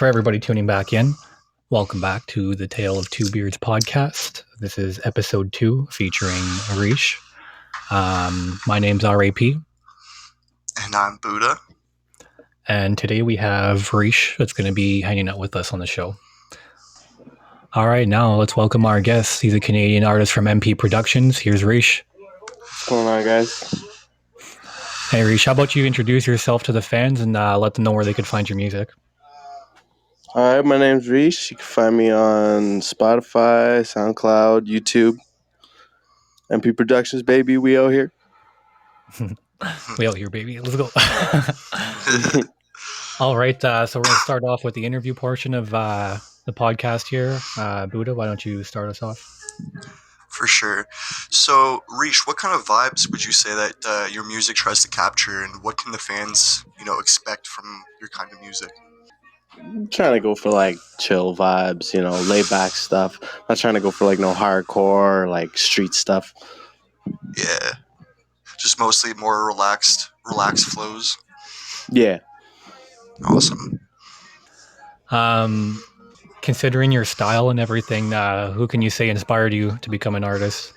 for everybody tuning back in. Welcome back to the Tale of Two Beards podcast. This is episode 2 featuring Reesh. My name's R.A.P. And I'm Buddah. And today we have Reesh that's going to be hanging out with us on the show. All right, now let's welcome our guest. He's a Canadian artist from MP Productions. Here's Reesh. What's going on, guys? Hey, Reesh, how about you introduce yourself to the fans and let them know where they could find your music? All right, my name's Reesh. You can find me on Spotify, SoundCloud, YouTube. MP Productions, baby. We out here. We out here, baby. Let's go. All right, so we're going to start off with the interview portion of the podcast here. Buddah, why don't you start us off? For sure. So, Reesh, what kind of vibes would you say that your music tries to capture, and what can the fans, expect from your kind of music? I'm trying to go for like chill vibes, laid back stuff. Not trying to go for like no hardcore, like street stuff. Yeah. Just mostly more relaxed flows. Yeah. Awesome. Considering your style and everything, who can you say inspired you to become an artist?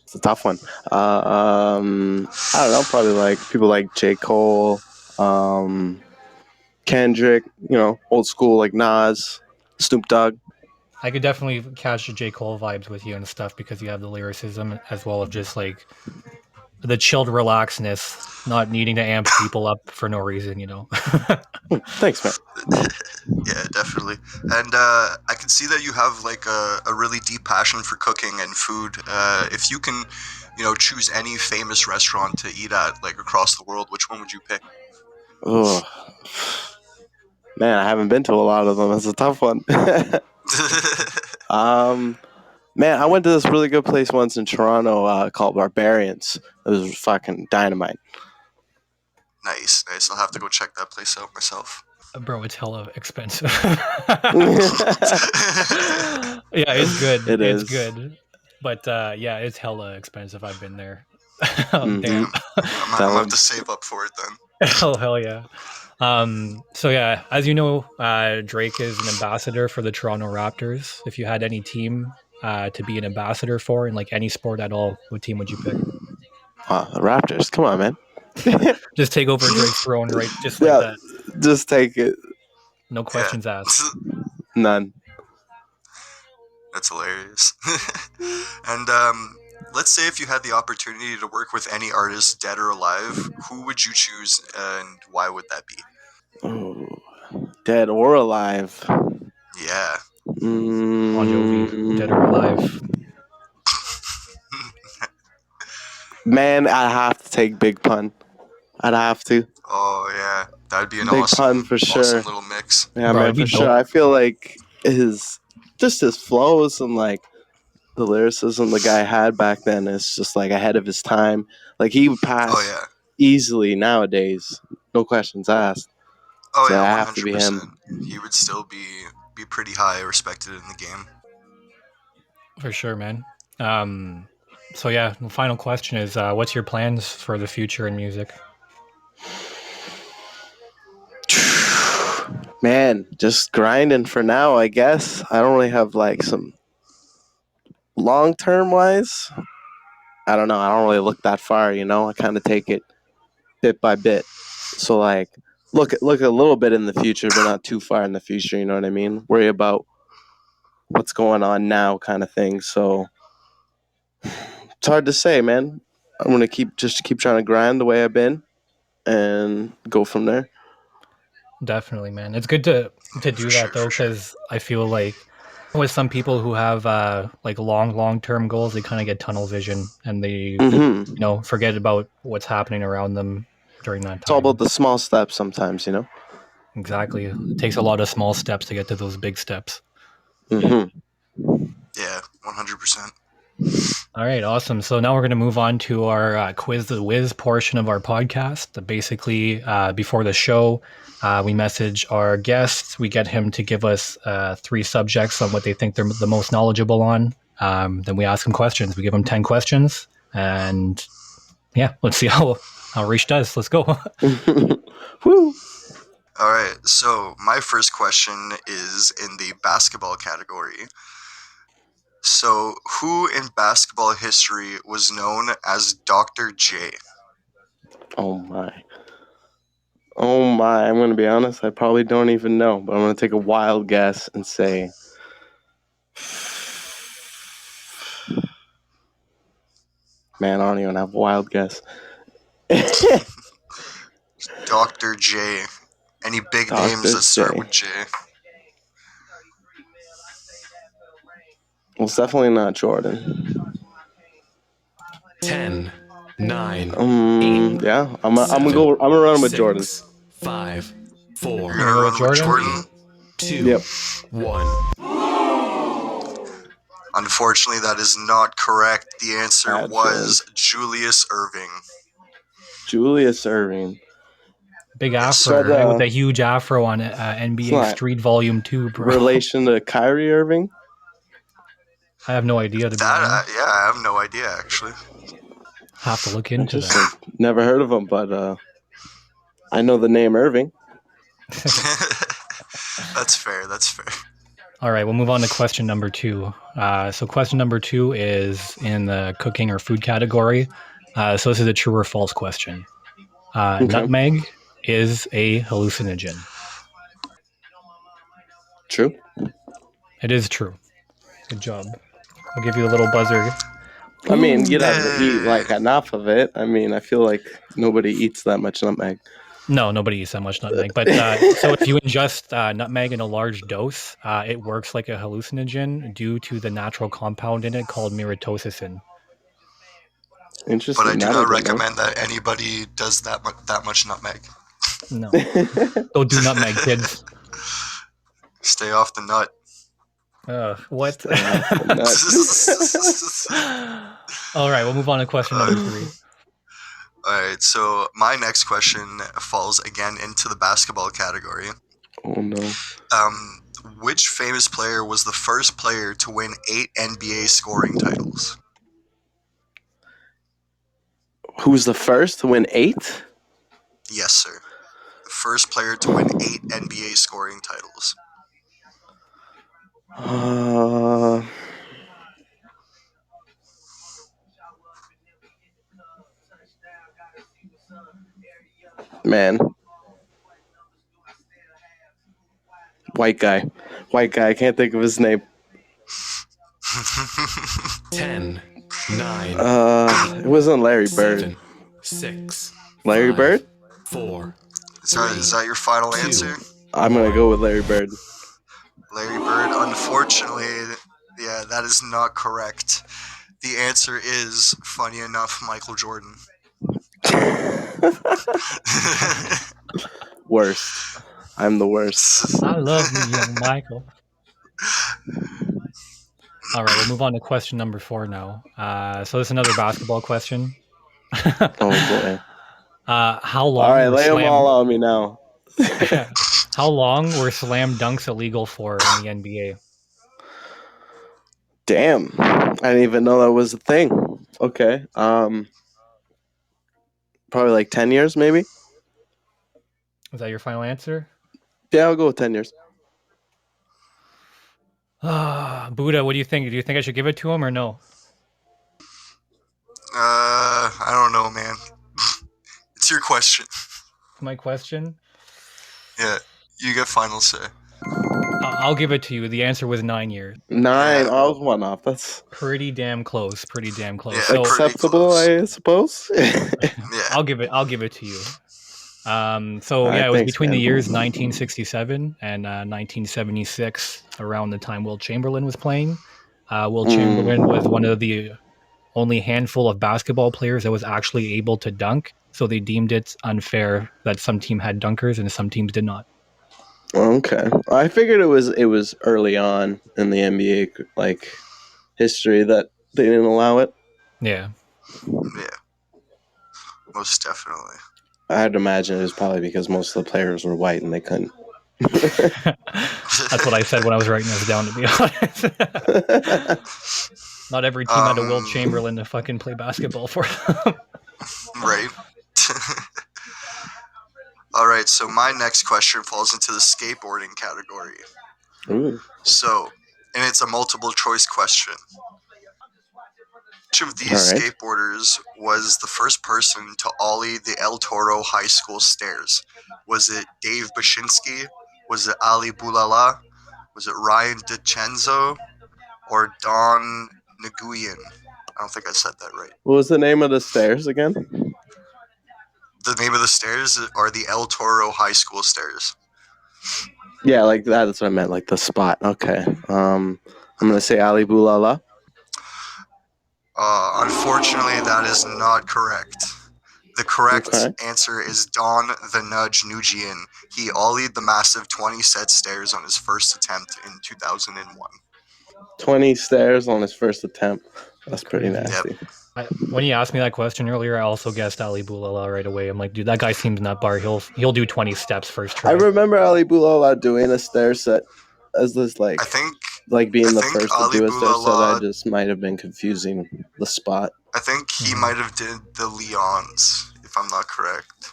It's a tough one. I don't know. Probably like people like J. Cole, Kendrick, old school like Nas, Snoop Dogg. I could definitely catch the J. Cole vibes with you and stuff because you have the lyricism as well as just like the chilled relaxedness, not needing to amp people up for no reason, Thanks, man. Yeah, definitely. And I can see that you have like a really deep passion for cooking and food. If you can, choose any famous restaurant to eat at, like across the world, which one would you pick? Oh, man, I haven't been to a lot of them. It's a tough one. Man, I went to this really good place once in Toronto called Barbarians. It was fucking dynamite. Nice. I'll have to go check that place out myself. Bro, it's hella expensive. Yeah, it's good. It's good. But yeah, it's hella expensive. I've been there. Damn. I'm gonna have to save up for it then. Oh, hell yeah. So yeah, as you know, Drake is an ambassador for the Toronto Raptors. If you had any team to be an ambassador for in like any sport at all, what team would you pick? The Raptors. Come on, man. Just take over Drake's throne, right? Just like that. Just take it. No questions asked. None. That's hilarious. And let's say if you had the opportunity to work with any artist, dead or alive, who would you choose and why would that be? Oh, dead or alive? Yeah. Bon Jovi, dead or alive. Man, I'd have to take Big Pun. I'd have to. Oh, yeah. That'd be an Big awesome Pun for sure. Awesome little mix. Yeah, Bro, man, for sure. I feel like his flows and like the lyricism the guy had back then is just like ahead of his time. Like he would pass easily nowadays. No questions asked. Oh, so yeah, 100%. I have to be him. He would still be pretty high respected in the game. For sure, man. So yeah, the final question is, what's your plans for the future in music? Man, just grinding for now, I guess. I don't really have like some long-term wise. I don't know. I don't really look that far, I kind of take it bit by bit. So like look a little bit in the future, but not too far in the future, you know what I mean? Worry about what's going on now kind of thing. So it's hard to say, man. I'm going to keep trying to grind the way I've been and go from there. Definitely, man. It's good to do that though, because I feel like with some people who have like long-term goals, they kind of get tunnel vision and they forget about what's happening around them during that time. It's all about the small steps sometimes, Exactly. It takes a lot of small steps to get to those big steps. Mm-hmm. Yeah, 100%. All right, awesome. So now we're going to move on to our Quiz the Whiz portion of our podcast. Basically, before the show, we message our guests. We get him to give us 3 subjects on what they think they're the most knowledgeable on. Then we ask him questions. We give him 10 questions. And yeah, let's see how Reesh does. Let's go. Woo. All right, so my first question is in the basketball category. So, who in basketball history was known as Dr. J? Oh my. Oh my. I'm going to be honest. I probably don't even know, but I'm going to take a wild guess and say. Man, I don't even have a wild guess. Dr. J. Any big Dr. names that start J. with J? Well, it's definitely not Jordan. 10, 9, Yeah, I'm gonna run with Jordan. 5, 4, You're You're gonna gonna go with run with Jordan? Jordan? 2, Yep. 1. Unfortunately, that is not correct. The answer Bad was Julius Irving. Julius Irving. Big Yes, afro, sir. right? With a huge afro on NBA not Street Volume 2, bro. Relation to Kyrie Irving? I have no idea, to be honest. Yeah, I have no idea actually. Have to look into Interesting. that. Never heard of him, but I know the name Irving. That's fair. That's fair. All right, we'll move on to question number 2. So question number 2 is in the cooking or food category. So this is a true or false question. Okay. Nutmeg is a hallucinogen. True. It is true. Good job. I'll give you a little buzzer. I mean, you'd have to eat Hey. like enough of it. I mean, I feel like nobody eats that much nutmeg. No, nobody eats that much nutmeg. But so if you ingest nutmeg in a large dose, it works like a hallucinogen due to the natural compound in it called myritosicin. Interesting. But I do that not didn't know. recommend that anybody does that much nutmeg. No. Don't do nutmeg, kids. Stay off the nut. What? Stay off the All right, we'll move on to question number 3. Alright, so my next question falls again into the basketball category. Oh no. Which famous player was the first player to win 8 NBA scoring titles? Who's the first to win 8? Yes, sir. The first player to win 8 NBA scoring titles. Man. White guy. I can't think of his name. 10, 9, It wasn't Larry Bird. 7, 6, Larry 5, Bird? 4. Is that your final answer? I'm gonna go with Larry Bird. Larry Bird, unfortunately, yeah, that is not correct. The answer is, funny enough, Michael Jordan. Worst. I'm the worst. I love you, young Michael. All right, we'll move on to question number 4 now. So this is another basketball question. Oh boy. How long? All right, were lay them slam- all on me now. How long were slam dunks illegal for in the NBA? Damn. I didn't even know that was a thing. Okay. Probably like 10 years, maybe? Is that your final answer? Yeah, I'll go with 10 years. Buddah, what do you think? Do you think I should give it to him or no? I don't know, man. It's your question. My question? Yeah, you get final say. I'll give it to you. The answer was 9 years. 9. Yeah. I was one off. That's Pretty damn close. Yeah, So pretty acceptable, close. I suppose. Yeah. I'll give it to you. So Alright, yeah, it was thanks, between the man. years 1967 and 1976, around the time Wilt Chamberlain was playing. Wilt Chamberlain was one of the only handful of basketball players that was actually able to dunk, so they deemed it unfair that some team had dunkers and some teams did not. Okay. I figured it was early on in the NBA like history that they didn't allow it. Yeah. Yeah. Most definitely. I had to imagine it was probably because most of the players were white and they couldn't. That's what I said when I was writing this down, to be honest. Not every team had a Wilt Chamberlain to fucking play basketball for them. Right. All right, so my next question falls into the skateboarding category. Ooh. So, and it's a multiple choice question. Which of these All right. skateboarders was the first person to ollie the El Toro High School stairs? Was it Dave Bashinsky? Was it Ali Boulala? Was it Ryan DiCenzo? Or Don Nguyen? I don't think I said that right. What was the name of the stairs again? The name of the stairs are the El Toro High School stairs. Yeah, like that. That's what I meant. Like the spot. Okay. I'm gonna say Ali Boulala. Unfortunately, that is not correct. The correct Okay. answer is Don the Nudge Nguyen. He ollied the massive 20-set stairs on his first attempt in 2001. 20 stairs on his first attempt. That's pretty Crazy. nasty. When you asked me that question earlier, I also guessed Ali Boulala right away. I'm like, dude, that guy seems nut bar. He'll do 20 steps first try. I remember Ali Boulala doing a stair set as this I think being the think first to Ali do a stair set. I Boulala- just might have been confusing the spot. I think he might have did the Leons, if I'm not correct.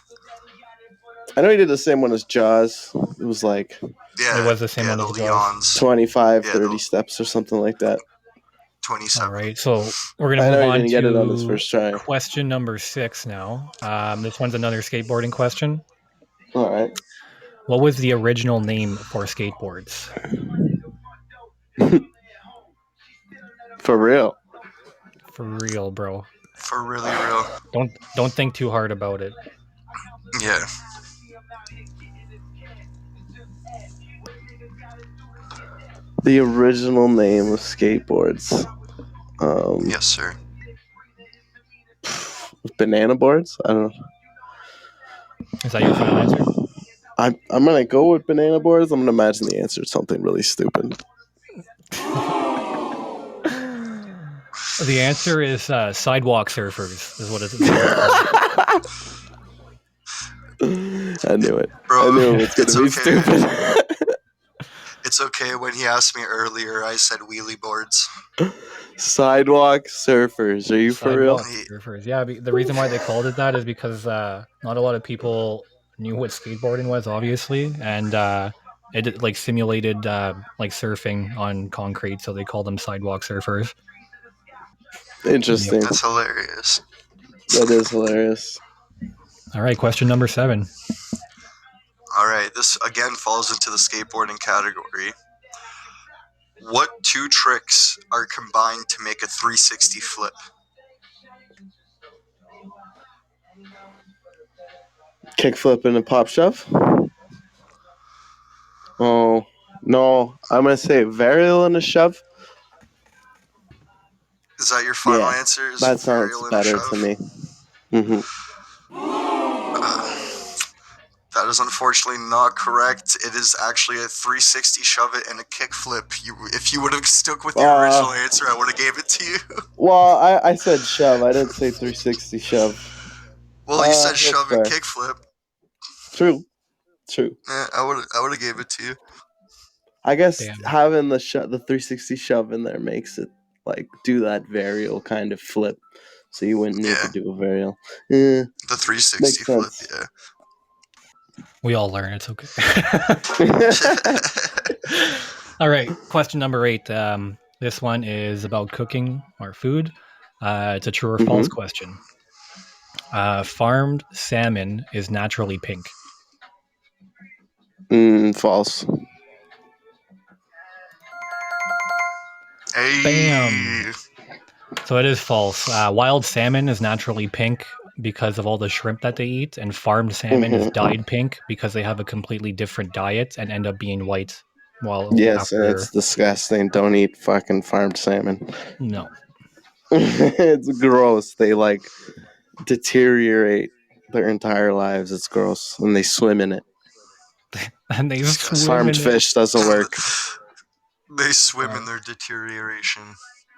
I know he did the same one as Jaws. It was like Yeah, It was the same one the as Jaws. 25, Yeah, 30 steps or something like that. 27. All right, so we're I gonna move know he on didn't get it on his to first try. question number 6 now. This one's another skateboarding question. All right. What was the original name for skateboards? For real. For real, bro. For really real. Don't think too hard about it. Yeah. The original name of skateboards. Yes, sir. Banana boards? I don't know. Is that your final answer? I'm gonna go with banana boards. I'm gonna imagine the answer is something really stupid. The answer is sidewalk surfers, is what it's I knew it. Bro, I knew it was gonna it's be okay. stupid. It's okay. When he asked me earlier, I said wheelie boards. Sidewalk surfers. Are you for real? Sidewalk surfers. Yeah, the reason why they called it that is because not a lot of people knew what skateboarding was, obviously, and it like simulated like surfing on concrete, so they called them sidewalk surfers. Interesting. That's hilarious. That is hilarious. All right, question number 7. All right, this again falls into the skateboarding category. What two tricks are combined to make a 360 flip? Kickflip and a pop shove. Oh no! I'm gonna say varial and a shove. Is that your final Yeah, answer? Is that sounds varial and a better shove? to me. Mm-hmm. That is unfortunately not correct. It is actually a 360 shove it and a kick flip. If you would have stuck with your original answer, I would have gave it to you. Well, I said shove. I didn't say 360 shove. Well, you said that's shove fair. and kick flip. True. Yeah, I would have gave it to you. I guess Damn. having the 360 shove in there makes it like do that varial kind of flip, so you wouldn't need to do a varial. Yeah, The 360 makes flip, sense. yeah. We all learn. It's okay. All right, question number 8. This one is about cooking or food. It's a true or false question. Farmed salmon is naturally pink. False. Hey. Bam. So it is false. Wild salmon is naturally pink because of all the shrimp that they eat, and farmed salmon is dyed pink because they have a completely different diet and end up being white. Yes, and it's disgusting. Don't eat fucking farmed salmon. No. It's gross. They like deteriorate their entire lives. It's gross, and they swim in it. And they swim Farmed in fish doesn't work. They swim in their deterioration.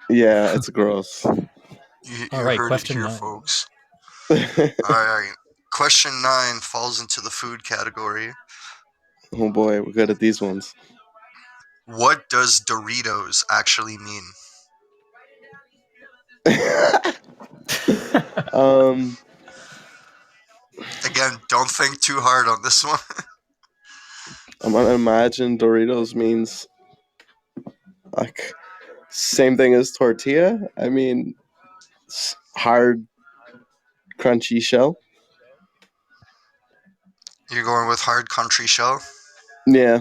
Yeah, it's gross. You All right, heard question it here, 9. folks. All right. Question 9 falls into the food category. Oh boy, we're good at these ones. What does Doritos actually mean? Again, don't think too hard on this one. I'm gonna imagine Doritos means like same thing as tortilla. I mean, hard, crunchy shell. You're going with hard country shell? Yeah.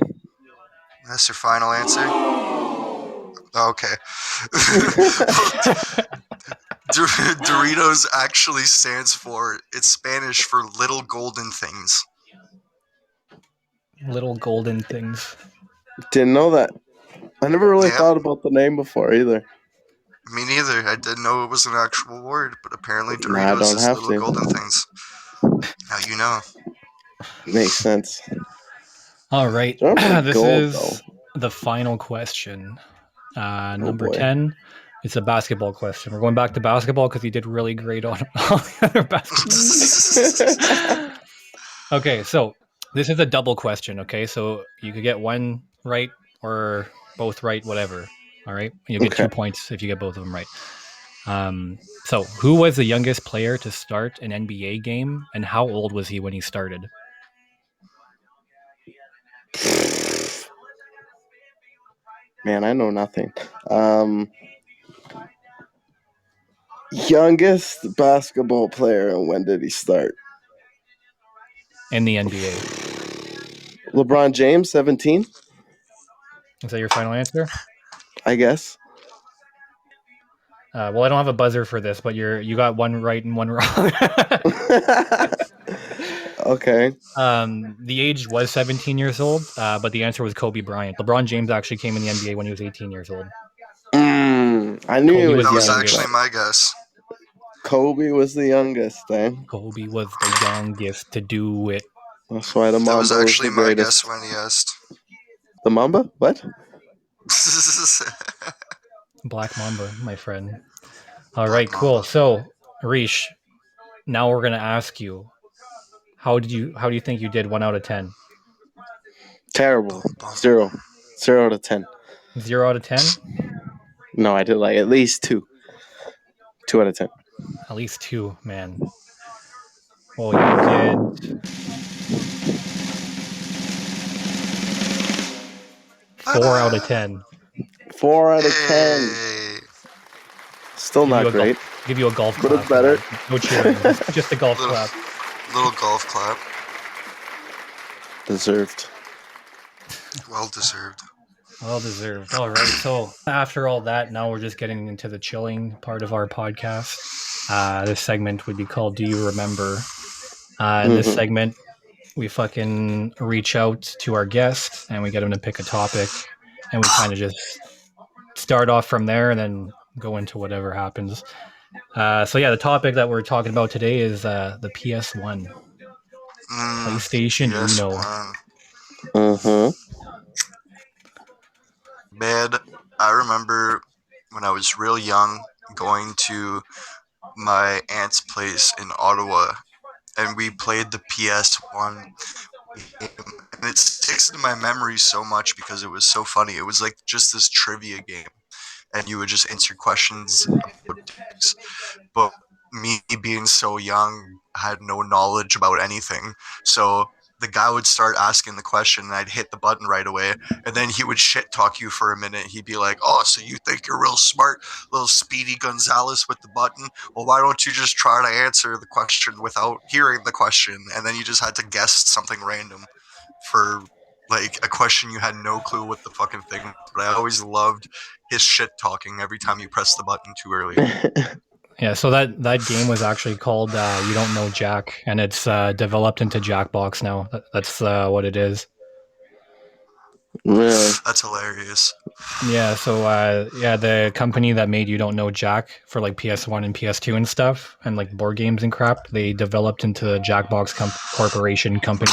That's your final answer? Okay. Doritos actually stands for, it's Spanish for little golden things. Little golden things. Didn't know that. I never really Yeah. thought about the name before either. Me neither. I didn't know it was an actual word, but apparently Nah, I Doritos don't is have little to. golden things. Now you know. Makes sense. All right. They're pretty This gold, is the final question. Number boy. 10. It's a basketball question. We're going back to basketball because you did really great on all the other basketball. Okay, so this is a double question, okay? So you could get one right or both right, whatever. All right? You'll get Okay. 2 points if you get both of them right. So who was the youngest player to start an NBA game, and how old was he when he started? Man, I know nothing. Youngest basketball player, and when did he start? In the NBA. LeBron James, 17, Is that your final answer? I guess. Well, I don't have a buzzer for this, but you got one right and one wrong. Okay. The age was 17 years old, but the answer was Kobe Bryant. LeBron James actually came in the NBA when he was 18 years old. I knew Kobe he was That was was young. actually but my guess. Kobe was the youngest, eh? Kobe was the youngest to do it. That's why the That was Mamba was actually the my greatest. guess when he asked. The Mamba? What? Black Mamba, my friend. All Black right, cool. Mamba. So, Reesh, now we're gonna ask you, how do you think you did 1 out of 10? Terrible. Boom, boom. 0. 0 out of 10. 0 out of 10? No, I did like at least 2. 2 out of 10. At least 2, man. Well, you did 4 out of 10. 4 out of 10. Hey. Still Give you not a great. give you a golf But clap. it's better. For that. No cheering, just a golf Little- clap. Little golf clap. Deserved. Well deserved. Well deserved. All right. So after all that, now we're just getting into the chilling part of our podcast. This segment would be called "Do You Remember?" In this segment, we fucking reach out to our guests and we get them to pick a topic, and we kind of just start off from there and then go into whatever happens. So yeah, the topic that we're talking about today is the PS1, PlayStation Yes, Uno. man. Mm-hmm. Man, I remember when I was real young going to my aunt's place in Ottawa, and we played the PS1 game, and it sticks in my memory so much because it was so funny. It was like just this trivia game, and you would just answer questions about things. But me being so young, I had no knowledge about anything. So the guy would start asking the question, and I'd hit the button right away. And then he would shit talk you for a minute. He'd be like, "Oh, so you think you're real smart, little Speedy Gonzalez with the button? Well, why don't you just try to answer the question without hearing the question?" And then you just had to guess something random for like a question you had no clue what the fucking thing was. But I always loved his shit talking every time you press the button too early. Yeah, so that game was actually called You Don't Know Jack, and it's developed into Jackbox now. That's what it is. Really? That's hilarious. Yeah, so the company that made You Don't Know Jack for like PS1 and PS2 and stuff, and like board games and crap, they developed into the Jackbox Corporation company.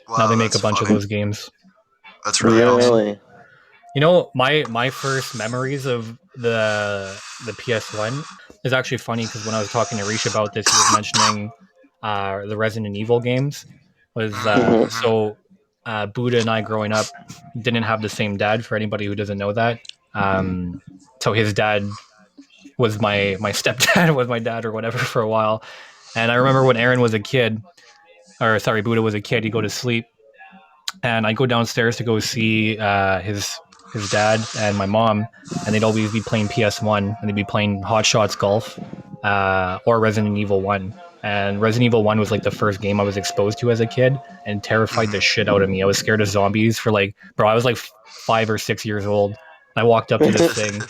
Wow, Now they make a that's bunch of funny. those games. That's really awesome. Really? You know, my first memories of the PS1 is actually funny because when I was talking to Reesh about this, he was mentioning the Resident Evil games. Was so Buddah and I growing up didn't have the same dad. For anybody who doesn't know that, so his dad was my stepdad, was my dad or whatever for a while, And I remember when Aaron was a kid, or sorry, Buddha was a kid, he'd go to sleep, and I'd go downstairs to go see his dad and my mom, and they'd always be playing PS1, and they'd be playing Hot Shots Golf, or Resident Evil 1. And Resident Evil 1 was like the first game I was exposed to as a kid, and terrified the shit out of me. I was scared of zombies for like, bro, I was like 5 or 6 years old. I walked up to this thing.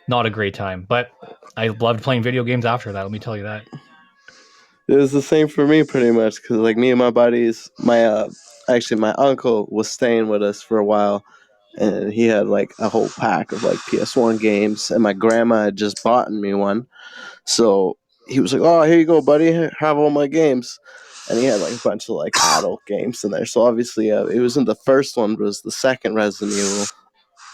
Not a great time, but I loved playing video games after that. Let me tell you that. It was the same for me pretty much because like me and my buddies, my uncle was staying with us for a while, and he had like a whole pack of like PS1 games, and my grandma had just bought me one, so he was like, "Oh, here you go, buddy, have all my games," and he had like a bunch of like adult games in there. So obviously, it wasn't the first one, but it was the second Resident Evil.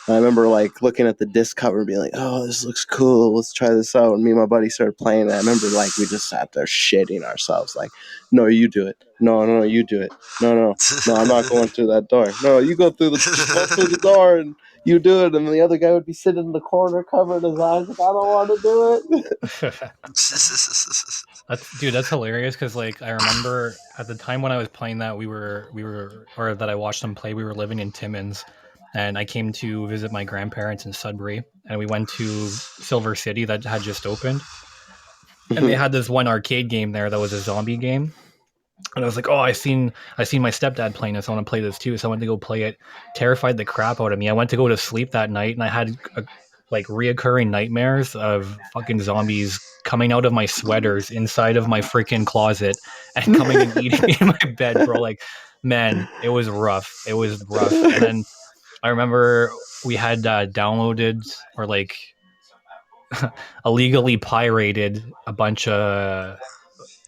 I remember like looking at the disc cover and being like, "Oh, this looks cool. Let's try this out." And me and my buddy started playing it. I remember like we just sat there shitting ourselves. Like, "No, you do it. No, no, you do it. No, no, no. I'm not going through that door. No, you go through just go through the door and you do it." And the other guy would be sitting in the corner covering his eyes like, "I don't want to do it." That's hilarious because like I remember at the time when I was playing that or that I watched them play, we were living in Timmins, and I came to visit my grandparents in Sudbury, and we went to Silver City that had just opened, and they had this one arcade game there that was a zombie game. And I was like, "Oh, I seen my stepdad playing this. I want to play this too." So I went to go play it. Terrified the crap out of me. I went to go to sleep that night, and I had like reoccurring nightmares of fucking zombies coming out of my sweaters inside of my freaking closet and coming and eating me in my bed, bro. Like, man, it was rough. It was rough. And then I remember we had downloaded or like illegally pirated a bunch of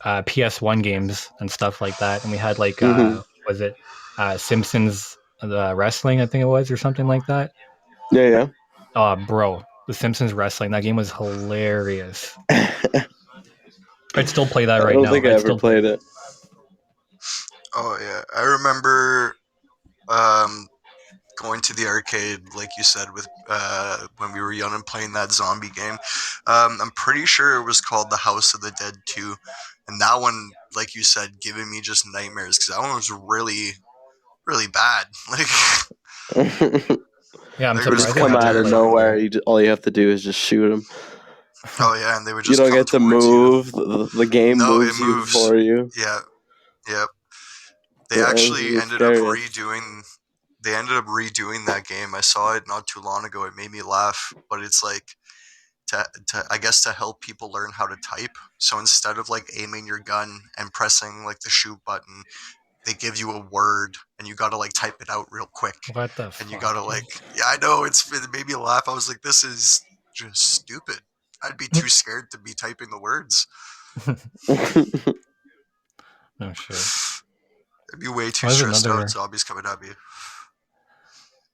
PS1 games and stuff like that, and we had like was it Simpsons the wrestling, I think it was, or something like that. Yeah, Oh, bro, the Simpsons wrestling, that game was hilarious. yeah. I'd still play that I right don't now. think I ever played it. Oh yeah, I remember um, going to the arcade, like you said, with when we were young and playing that zombie game. I'm pretty sure it was called The House of the Dead 2, and that one, like you said, giving me just nightmares because that one was really, really bad. Like, Yeah, I'm they were They just surprised they come have out those of like nowhere. All you have to do is just shoot them. oh yeah, and they would You just don't come get to towards you. move. The game No, it moves you moves. for you. Yeah, yep. They Yeah, it was actually really ended up scary. redoing. They ended up redoing that game. I saw it not too long ago. It made me laugh, but it's like to I guess to help people learn how to type. So instead of like aiming your gun and pressing like the shoot button, they give you a word and you got to like type it out real quick. what the And you fuck, got to dude? like yeah, I know it made me laugh. I was like this is just stupid. I'd be too scared to be typing the words. No shit. I'd be way too What was stressed out. another? Zombies coming at me.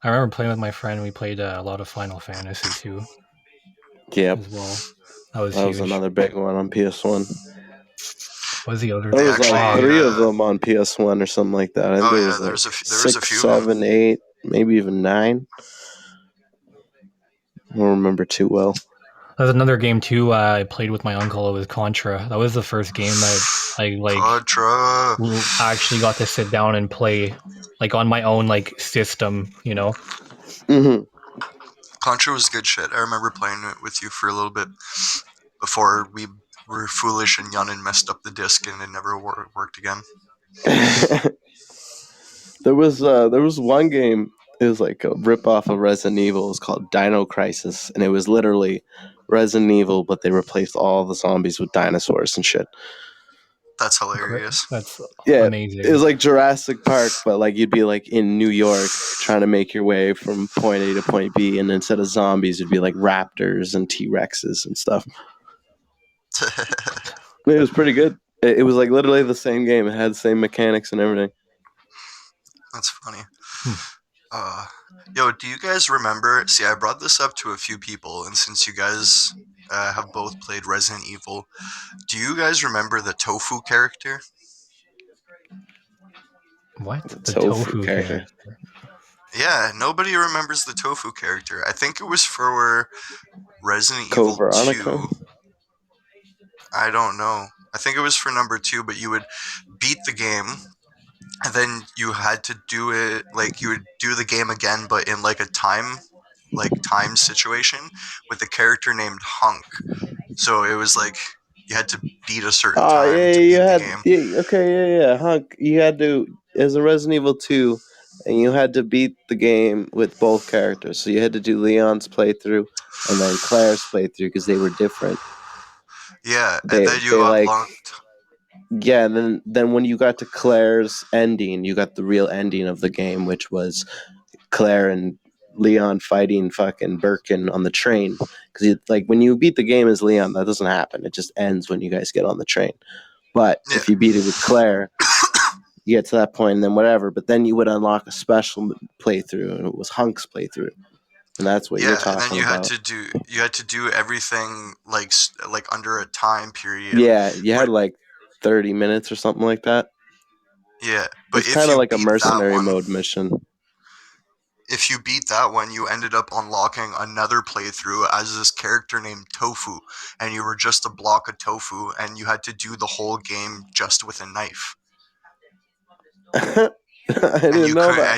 I remember playing with my friend. We played a lot of Final Fantasy too, Yep, as well. That was that was huge. another big one on PS1. What was the other? There They was like actually. 3 of them on PS1 or something like that. I think Oh there yeah, was like there was a 6, few of them. 7, 8, maybe even 9. I don't remember too well. There's another game too. I played with my uncle. It was Contra. That was the first game that I like Contra. actually got to sit down and play, like on my own like system. You know. Hmm. Contra was good shit. I remember playing it with you for a little bit before we were foolish and young and messed up the disc and it never worked again. There was one game. It was like a rip off of Resident Evil. It was called Dino Crisis, and it was literally Resident Evil, but they replaced all the zombies with dinosaurs and shit. That's hilarious. That's Yeah, amazing. it was like Jurassic Park, but like you'd be like in New York trying to make your way from point A to point B, and instead of zombies, it'd be like raptors and T-Rexes and stuff. It was pretty good. It was like literally the same game. It had the same mechanics and everything. That's funny. Yo, do you guys remember? See, I brought this up to a few people, and since you guys have both played Resident Evil, do you guys remember the Tofu character? What? The The tofu tofu character. character. Yeah, nobody remembers the Tofu character. I think it was for Resident Code Evil Veronica? 2. I don't know. I think it was for number 2, but you would beat the game, and then you had to do it like you would do the game again, but in like a time situation with a character named Hunk. So it was like you had to beat a certain Oh time yeah, to you beat the had game. yeah, Hunk. You had to as a Resident Evil 2, and you had to beat the game with both characters. So you had to do Leon's playthrough and then Claire's playthrough because they were different. Yeah, and They then they you like unlocked. yeah, and then when you got to Claire's ending, you got the real ending of the game, which was Claire and Leon fighting fucking Birkin on the train. Because like when you beat the game as Leon, that doesn't happen. It just ends when you guys get on the train. But Yeah, if you beat it with Claire, you get to that point, and then whatever. But then you would unlock a special playthrough, and it was Hunk's playthrough, and that's what you're yeah, and then talking you had about. to do everything like under a time period. Yeah, you Where, had like 30 minutes or something like that. yeah, It but was kind of like a mercenary mode mission. if you beat that one, you ended up unlocking another playthrough as this character named Tofu, and you were just a block of tofu, and you had to do the whole game just with a knife. I And didn't you know could that.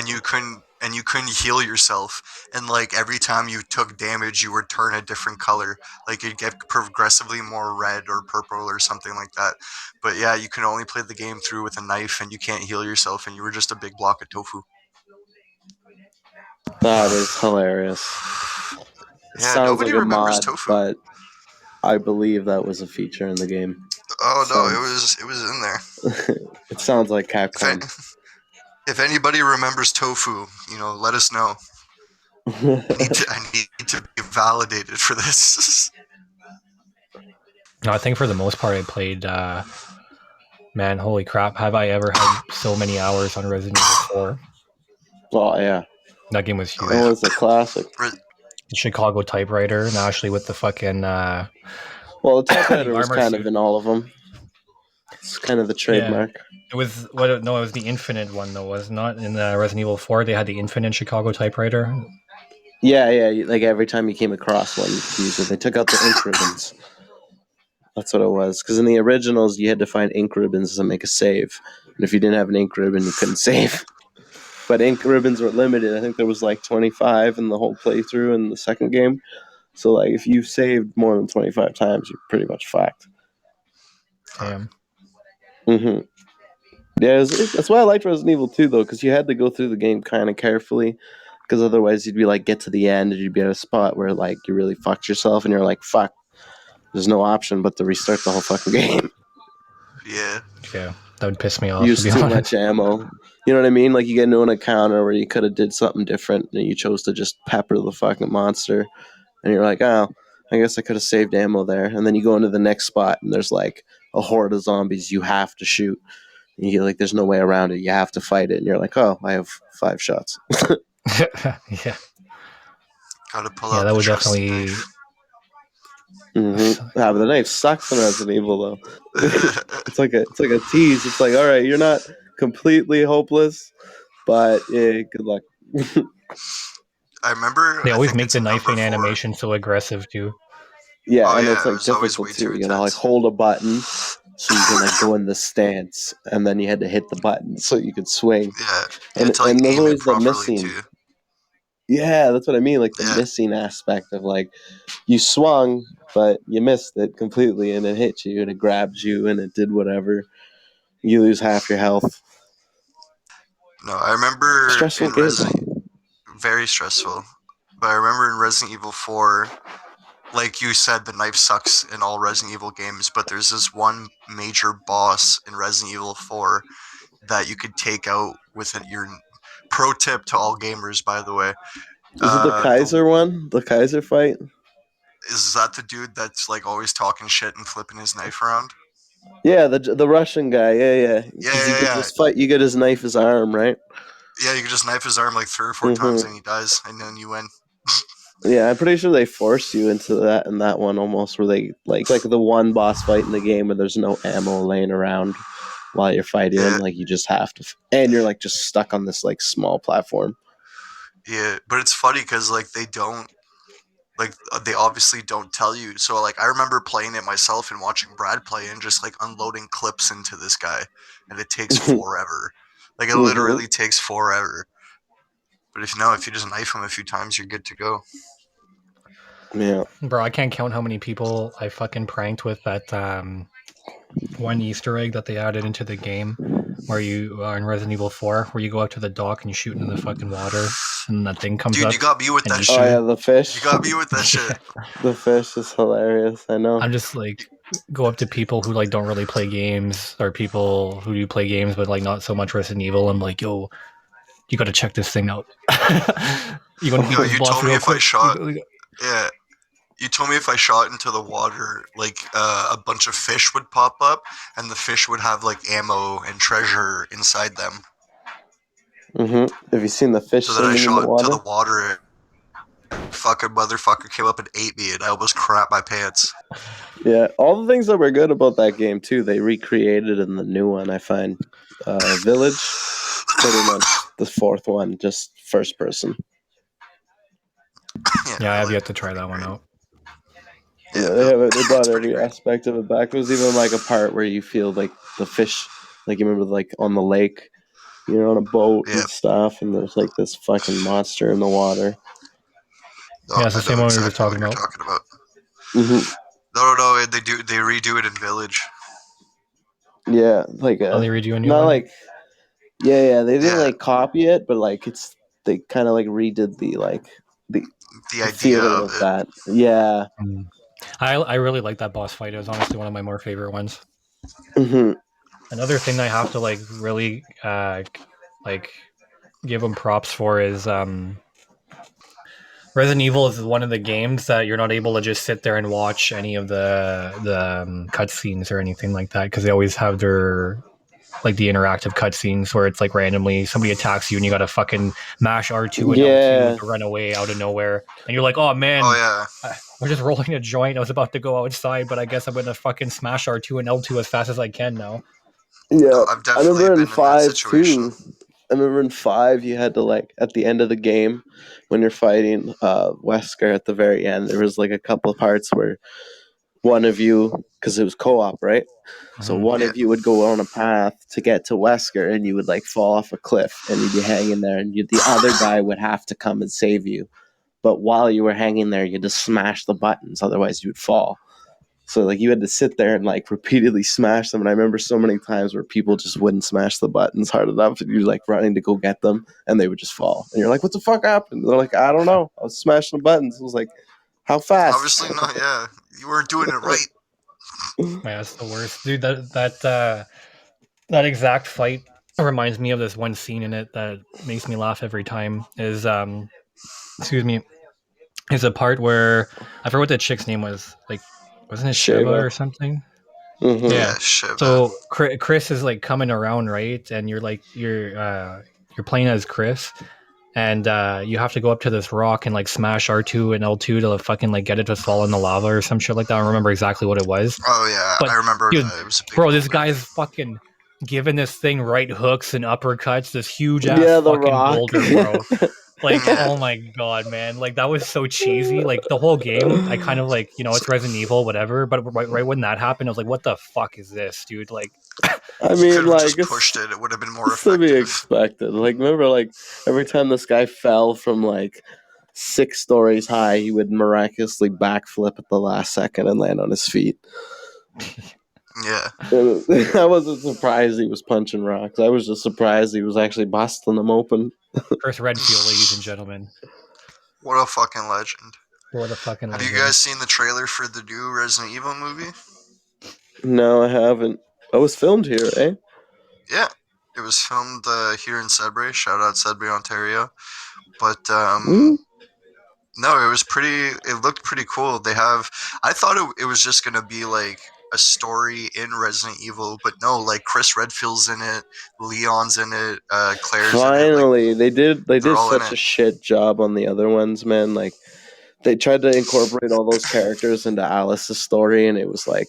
and you couldn't heal yourself, and like every time you took damage you would turn a different color, like you'd get progressively more red or purple or something like that. But yeah, you can only play the game through with a knife, and you can't heal yourself, and you were just a big block of tofu. That is hilarious. It Yeah, sounds nobody like a remembers mod, tofu. but I believe that was a feature in the game. Oh no, Sounds. it was in there. It sounds like If I, Capcom. if anybody remembers tofu, let us know. I need to be validated for this. No, I think for the most part, I played. Man, holy crap! Have I ever had so many hours on Resident Evil 4? Oh yeah, That game was Oh it huge. yeah. was a classic. The Chicago typewriter, and actually with the fucking Well, the typewriter the was armor kind of suit. in all of them. It's kind of the Yeah, trademark. it was what? No, it was the Infinite one though. Was not in Resident Evil 4. They had the Infinite Chicago typewriter. Yeah. Like every time you came across one, you could use it. They took out the ink ribbons. That's what it was. Because in the originals, you had to find ink ribbons to make a save, and if you didn't have an ink ribbon, you couldn't save. But ink ribbons were limited. I think there was like 25 in the whole playthrough in the second game. So like if you saved more than 25 times, you're pretty much fucked. Damn. Mm-hmm. Yeah, that's why I liked Resident Evil 2 though, because you had to go through the game kind of carefully. Because otherwise, you'd be like, get to the end, and you'd be at a spot where like you really fucked yourself, and you're like, fuck. There's no option but to restart the whole fucking game. Yeah. Yeah, that would piss me off. To Use be too honest. much ammo. You know what I mean? Like you get into an encounter where you could have did something different, and you chose to just pepper the fucking monster, and you're like, oh, I guess I could have saved ammo there. And then you go into the next spot, and there's like a horde of zombies you have to shoot. And you're like, there's no way around it. You have to fight it. And you're like, oh, I have 5 shots. Yeah, Gotta pull yeah, out that the would trusty definitely. knife. Mm-hmm. But the knife sucks in Resident Evil though. It's like a tease. It's like, all right, you're not completely hopeless, but yeah, good luck. I remember. They I always think make it's the in number knifing 4. animation so aggressive too. Yeah, Oh and it's yeah, it like was always difficult way too. too You gotta like intense. hold a button so you can like go in the stance, and then you had to hit the button so you could swing. Yeah, you had And to like there's aim it always the properly missing. too. Yeah, that's what I mean. Like the Yeah, missing aspect of like you swung, but you missed it completely, and it hit you, and it grabs you, and it did whatever. You lose half your health. no, I remember Stressful in game. very stressful. But I remember in Resident Evil 4, like you said, the knife sucks in all Resident Evil games, but there's this one major boss in Resident Evil 4 that you could take out with your pro tip to all gamers, by the way. Is it the The Kaiser one? The Kaiser fight? Is that the dude that's like always talking shit and flipping his knife around? Yeah, the Russian guy. Yeah. Yeah, Because you yeah, get yeah. this fight, you get his knife, his arm, right? Yeah, you can just knife his arm like 3 or 4 times Mm-hmm. and he dies, and then you win. Yeah, I'm pretty sure they force you into that in that one almost, where they like the one boss fight in the game where there's no ammo laying around while you're fighting him. Yeah, Like you just have to, and you're like just stuck on this like small platform. yeah. But it's funny because like they don't. like they obviously don't tell you. So like I remember playing it myself and watching Brad play and just like unloading clips into this guy, and it takes forever. Like it literally takes forever. But if you just knife him a few times, you're good to go. Yeah. Bro, I can't count how many people I fucking pranked with that one Easter egg that they added into the game where you are in Resident Evil 4, where you go out to the dock and you shoot into the fucking water and that thing comes Dude, up. you got me with and that you shit. Oh yeah, the fish. You got me with that shit. The fish is hilarious. I know. I'm just like go up to people who like don't really play games or people who do play games but like not so much Resident Evil. I'm like, yo, you got to check this thing out. You want to beat Yo, this you boss told me real if I quick? shot, yeah, you told me if I shot into the water, like a bunch of fish would pop up, and the fish would have like ammo and treasure inside them. Have you seen the fish So that I swimming in the shot into water? the water, fucking motherfucker came up and ate me, and I almost crap my pants. Yeah, all the things that were good about that game too, they recreated in the new one. I find Village, pretty much the fourth one, just first person. Yeah, I have like, yet to try that one out. Yeah, Yeah, they brought it's pretty every great. aspect of it back. There was even like a part where you feel like the fish, like you remember like on the lake, you're on a boat Yeah, and stuff, and there's like this fucking monster in the water. no, Yeah, it's I the same know one we were just exactly talking what you're about. talking about. hmm No, they redo it in Village. Yeah, like Oh, they redo a new not one? like they didn't Yeah, like copy it, but like they kind of like redid the the the idea feeling of of it. that. Yeah. I really like that boss fight. It was honestly one of my more favorite ones. hmm Another thing I have to like really like give them props for is Resident Evil is one of the games that you're not able to just sit there and watch any of the cutscenes or anything like that because they always have their like the interactive cutscenes where it's like randomly somebody attacks you and you got to fucking mash R2 and L2 Yeah. to run away out of nowhere and you're like, oh man, Oh yeah, we're just rolling a joint. I was about to go outside, but I guess I'm gonna fucking smash R2 and L2 as fast as I can now. Yeah. no, I've I definitely remember in been in that 5 situation. too. I remember in 5 you had to like at the end of the game when you're fighting Wesker at the very end, there was like a couple of parts where one of you, because it was co-op, right? So one Yeah, of you would go on a path to get to Wesker, and you would like fall off a cliff, and you'd be hanging there, and the other guy would have to come and save you. But while you were hanging there, you had to smash the buttons, otherwise you would fall. So like you had to sit there and like repeatedly smash them. And I remember so many times where people just wouldn't smash the buttons hard enough, and you're like running to go get them, and they would just fall. And you're like, "What the fuck happened?" And they're like, "I don't know. I was smashing the buttons." I was like, "How fast?" obviously not. Yeah, you weren't doing it right. Yeah, it's the worst, dude. That exact fight reminds me of this one scene in it that makes me laugh every time. Is excuse me, is a part where I forgot what the chick's name was. Like, wasn't it Sheva Shiva. or something? Mm-hmm. Yeah. Yeah, Shiva. So Chris is like coming around, right? And you're playing as Chris, and you have to go up to this rock and like smash R2 and L2 to fucking like get it to fall in the lava or some shit like that. I don't remember exactly what it was, Oh yeah, but I remember dude, that. It was a big bro, this moment. guy's fucking giving this thing right hooks and uppercuts. This huge ass Yeah, the fucking rock. boulder, bro. Like, Yeah, oh my god, man! Like that was so cheesy. Like the whole game, I kind of like, it's it's Resident Evil, whatever. But right when that happened, I was like, what the fuck is this, dude? Like, I he could mean, have like just pushed it. It would have been more it's to be effective. expected. Like, remember, like every time this guy fell from like 6 stories high, he would miraculously backflip at the last second and land on his feet. Yeah, I wasn't surprised he was punching rocks. I was just surprised he was actually busting them open. Chris Redfield, ladies and gentlemen, what a fucking legend. what a fucking Have you legend. guys seen the trailer for the new Resident Evil movie? No, I haven't. I was filmed here, eh? Yeah, it was filmed here in Sudbury. Shout out Sudbury, Ontario. But Woo. no, it was pretty. It looked pretty cool. I thought it was just gonna be like a story in Resident Evil, but no, like Chris Redfield's in it, Leon's in it, Claire's in it. Like Finally, they they're did all in such it. a shit job on the other ones, man. Like they tried to incorporate all those characters into Alice's story, and it was like,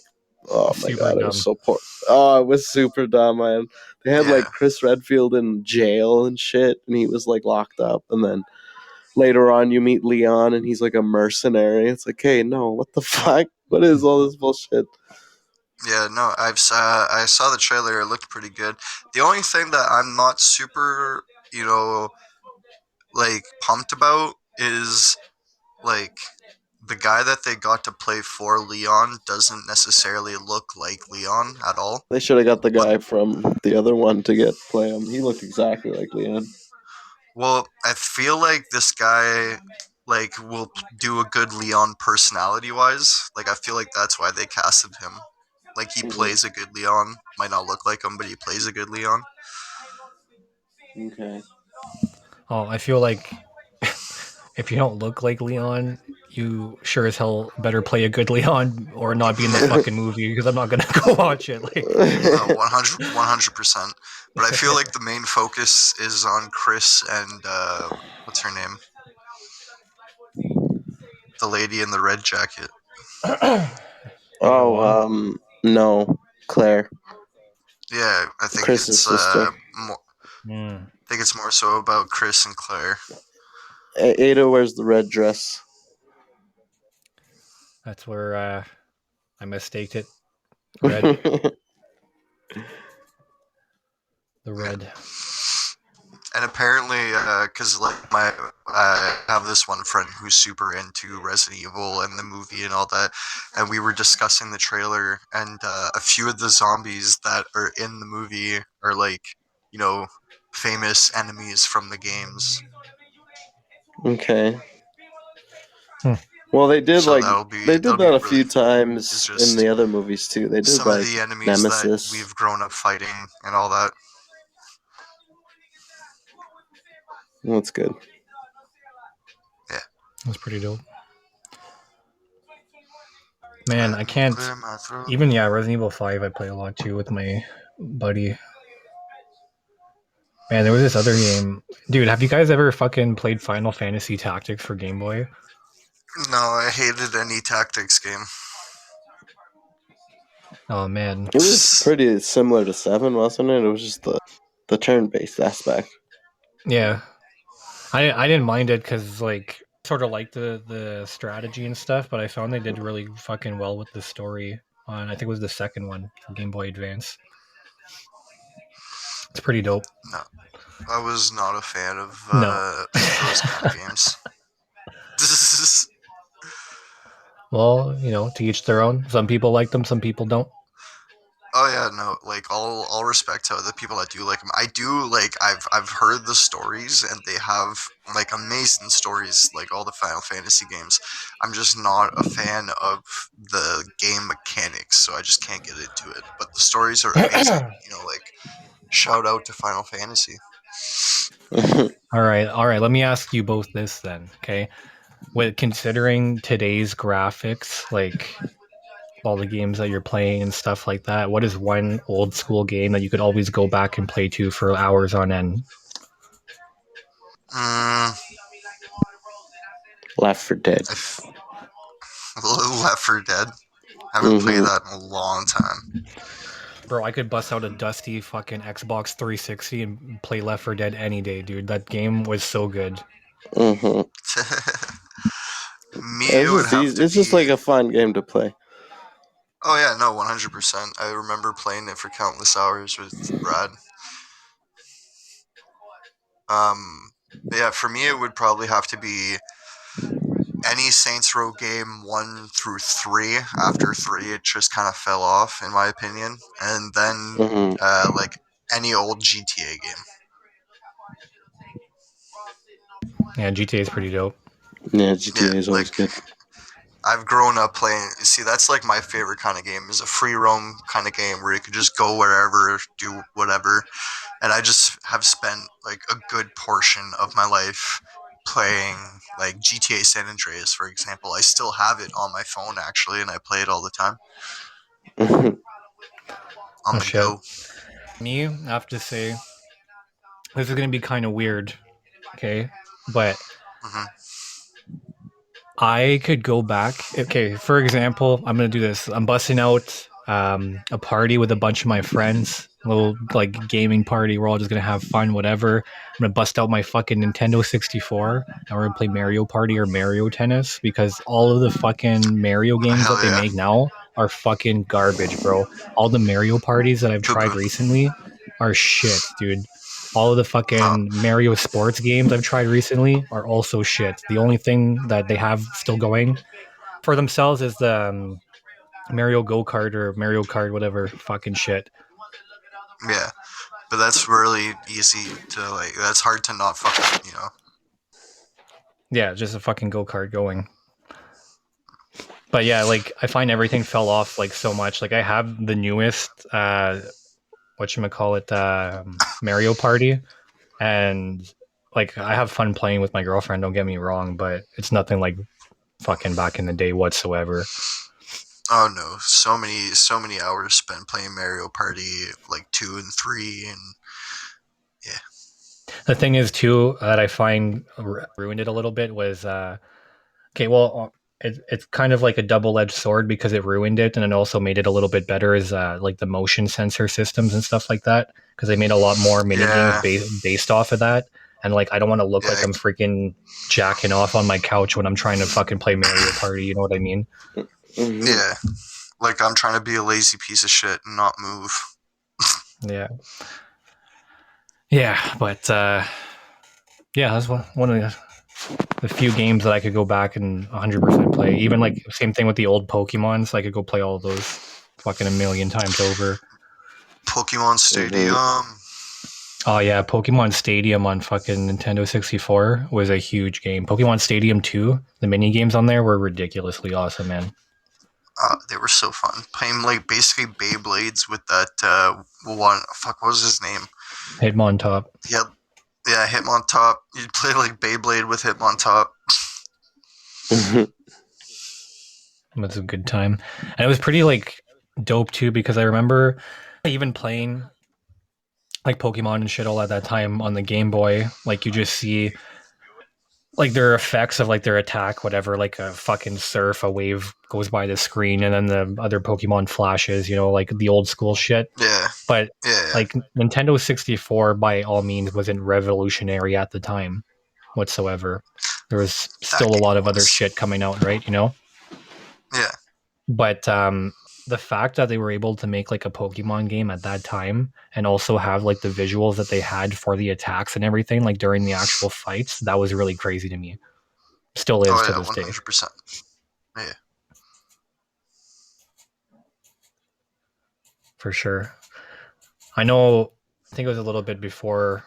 oh my Super god, it was dumb. so poor. Oh, it was super dumb, man. They had Yeah, like Chris Redfield in jail and shit, and he was like locked up, and then later on you meet Leon and he's like a mercenary. It's like, hey, no, what the fuck? What is all this bullshit? Yeah, no, I saw the trailer. It looked pretty good. The only thing that I'm not super, like pumped about is like the guy that they got to play for Leon doesn't necessarily look like Leon at all. They should have got the But guy from the other one to play him. He looked exactly like Leon. well, I feel like this guy will do a good Leon personality wise. Like I feel like that's why they casted him. Like he plays a good Leon. Might not look like him, but he plays a good Leon. Okay. Oh, I feel like if you don't look like Leon, you sure as hell better play a good Leon or not be in the fucking movie because I'm not gonna go watch it. Like, 100%. But I feel like the main focus is on Chris and what's her name? The lady in the red jacket. No, Claire, Yeah, I think Chris's sister. I think it's more so about Chris and Claire. Ada wears the red dress. that's where I mistaked it. Red. The red. And apparently, because I have this one friend who's super into Resident Evil and the movie and all that, and we were discussing the trailer, and a few of the zombies that are in the movie are famous enemies from the games. Okay. Well, they did So they did that a few really cool. times in the other movies too. They did Some of the enemies Nemesis. that we've grown up fighting and all that. That's good. Yeah, that's pretty dope. Man, I can't. Even Resident Evil 5 I play a lot too with my buddy. Man, there was this other game. Dude, have you guys ever fucking played Final Fantasy Tactics for Game Boy? No, I hated any tactics game. Oh man. It was pretty similar to 7, wasn't it? It was just the turn-based aspect. Yeah. I didn't mind it because like sort of like the strategy and stuff, but I found they did really fucking well with the story on I think it was the second one for Game Boy Advance. It's pretty dope. No, I was not a fan of those kind of games. Well, to each their own. Some people like them, some people don't. Oh yeah, no, like all respect to the people that do like them. I do like I've heard the stories and they have like amazing stories like all the Final Fantasy games. I'm just not a fan of the game mechanics, so I just can't get into it. But the stories are amazing. Like shout out to Final Fantasy. All right. Let me ask you both this then, okay? With considering today's graphics, like all the games that you're playing and stuff like that, what is one old school game that you could always go back and play to for hours on end? Left 4 Dead. Left 4 Dead. I haven't played that in a long time. Bro, I could bust out a dusty fucking Xbox 360 and play Left 4 Dead any day, dude. That game was so good. It's just like a fun game to play. Oh yeah, no, 100%. I remember playing it for countless hours with Brad. Yeah, for me it would probably have to be any Saints Row game 1 through 3. After 3, it just kind of fell off, in my opinion. And then, like any old GTA game. Yeah, GTA is pretty dope. Yeah, GTA is always good. I've grown up playing. See, that's like my favorite kind of game. Is a free roam kind of game where you can just go wherever, do whatever. And I just have spent like a good portion of my life playing like GTA San Andreas, for example. I still have it on my phone actually, and I play it all the time. On the go. Me, I have to say, this is gonna be kind of weird, okay? But I could go back. Okay, for example, I'm gonna do this. I'm busting out a party with a bunch of my friends. little like gaming party. We're all just gonna have fun, whatever. I'm gonna bust out my fucking Nintendo 64 and we're gonna play Mario Party or Mario Tennis because all of the fucking Mario games Hell that they yeah. make now are fucking garbage, bro. All the Mario parties that I've tried Poo-poo. recently are shit, dude. All of the fucking Mario sports games I've tried recently are also shit. The only thing that they have still going for themselves is the Mario Go Kart or Mario Kart, whatever fucking shit. Yeah, but that's really easy to like. That's hard to not fuck with, you know. Yeah, just a fucking go kart going. But yeah, like I find everything fell off like so much. Like I have the newest whatchamacallit, Mario Party, and like I have fun playing with my girlfriend, don't get me wrong, but it's nothing like fucking back in the day whatsoever. Oh no, so many hours spent playing Mario Party like 2 and 3, and The thing is too that I find ruined it a little bit was okay, well it's kind of like a double-edged sword because it ruined it and it also made it a little bit better is like the motion sensor systems and stuff like that because they made a lot more mini Yeah. games based off of that, and like I don't want to look Yeah. like I'm freaking jacking off on my couch when I'm trying to fucking play Mario Party, you know what I mean? yeah, like I'm trying to be a lazy piece of shit and not move. Yeah, but yeah, that's one of the few games that I could go back and 100% play. Even like same thing with the old Pokemons, I could go play all of those fucking a million times over. Pokemon Stadium. Oh yeah, Pokemon Stadium on fucking Nintendo 64 was a huge game. Pokemon Stadium 2, the mini games on there were ridiculously awesome, man. They were so fun. Playing like basically Beyblades with that one. Fuck, what was his name? Hitmontop. Yeah, Hitmontop. You'd play like Beyblade with Hitmontop. It was a good time. And it was pretty like dope too because I remember even playing like Pokemon and shit all at that time on the Game Boy. Like you just see like their effects of like their attack, whatever, like a fucking surf, a wave goes by the screen and then the other Pokemon flashes, you know, like the old school shit. Yeah. But Yeah. like Nintendo 64 by all means wasn't revolutionary at the time whatsoever. There was still a lot of other shit coming out, right? You know? Yeah. But the fact that they were able to make like a Pokemon game at that time and also have like the visuals that they had for the attacks and everything, like during the actual fights, that was really crazy to me. Still is to this 100%. day. Yeah. For sure. I think it was a little bit before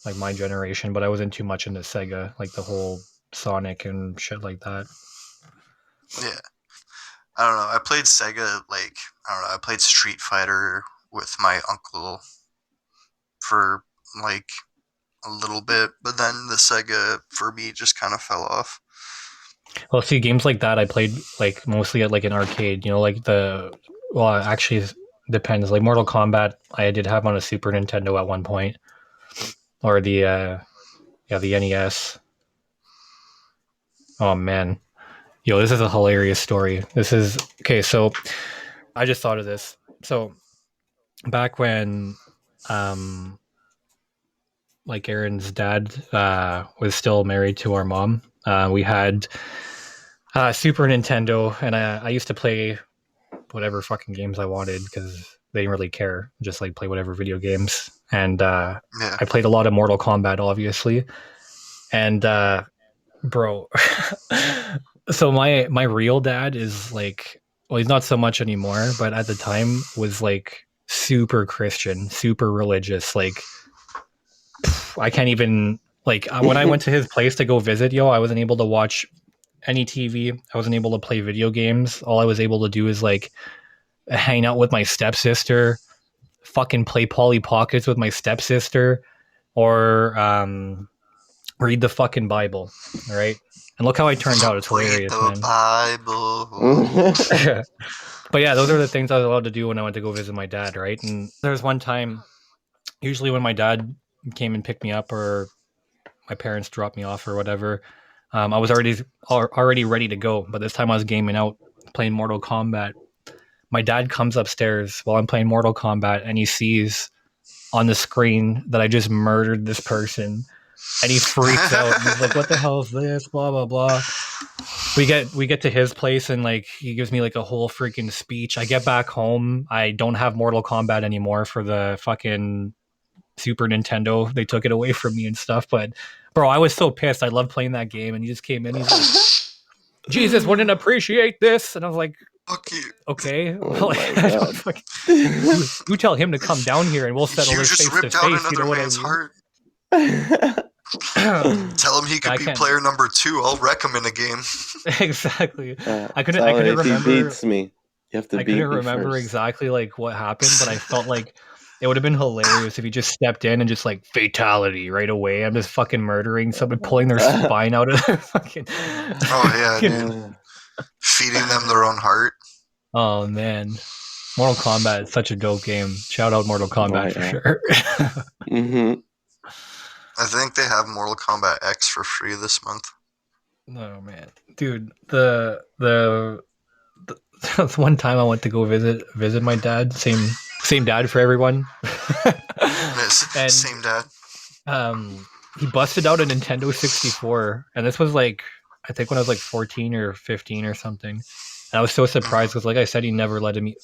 like my generation, but I wasn't too much into Sega, like the whole Sonic and shit like that. Yeah. I don't know. I played Sega, like, I don't know. I played Street Fighter with my uncle for, like, a little bit, but then the Sega, for me, just kind of fell off. Well, see, games like that I played, like, mostly at, like, an arcade, you know, like well, actually, it depends. Like, Mortal Kombat, I did have on a Super Nintendo at one point. Or the NES. Oh, man. Yo, this is a hilarious story. Okay, so I just thought of this. So back when like Aaron's dad was still married to our mom, we had Super Nintendo, and I used to play whatever fucking games I wanted because they didn't really care, just like play whatever video games. And I played a lot of Mortal Kombat, obviously. And bro, so my real dad is like, well, he's not so much anymore, but at the time was like super Christian, super religious. Like, I can't even, like, when I went to his place to go visit, I wasn't able to watch any TV. I wasn't able to play video games. All I was able to do is like hang out with my stepsister, fucking play Polly Pockets with my stepsister, or read the fucking Bible, right? And look how I turned out. It's hilarious, man. Bible. But yeah, those are the things I was allowed to do when I went to go visit my dad, right? And there was one time, usually when my dad came and picked me up or my parents dropped me off or whatever, I was already ready to go. But this time I was gaming out, playing Mortal Kombat. My dad comes upstairs while I'm playing Mortal Kombat and he sees on the screen that I just murdered this person. And he freaks out. He's like, what the hell is this? Blah, blah, blah. We get to his place and like he gives me like a whole freaking speech. I get back home. I don't have Mortal Kombat anymore for the fucking Super Nintendo. They took it away from me and stuff. But bro, I was so pissed. I loved playing that game. And he just came in. He's like, Jesus wouldn't appreciate this. And I was like, Fuck you. okay. Oh Like, my God. fucking, you tell him to come down here and we'll settle You this just face to ripped out face. You another know what I man's mean? heart. Exactly. Tell him he could I be can't- player number 2. I'll wreck him in a game. Exactly. I couldn't If remember. he beats me, you have to I beat couldn't me remember first. exactly like what happened, but I felt like it would have been hilarious if he just stepped in and just like fatality right away. I'm just fucking murdering someone, pulling their spine out of their fucking. Oh yeah, dude. Feeding them their own heart. Oh man, Mortal Kombat is such a dope game. Shout out Mortal Kombat for sure. Mm-hmm. I think they have Mortal Kombat X for free this month. Oh man, dude, the one time I went to go visit my dad, same dad for everyone. And Same dad. he busted out a Nintendo 64, and this was like I think when I was like 14 or 15 or something. And I was so surprised because, like I said, he never let me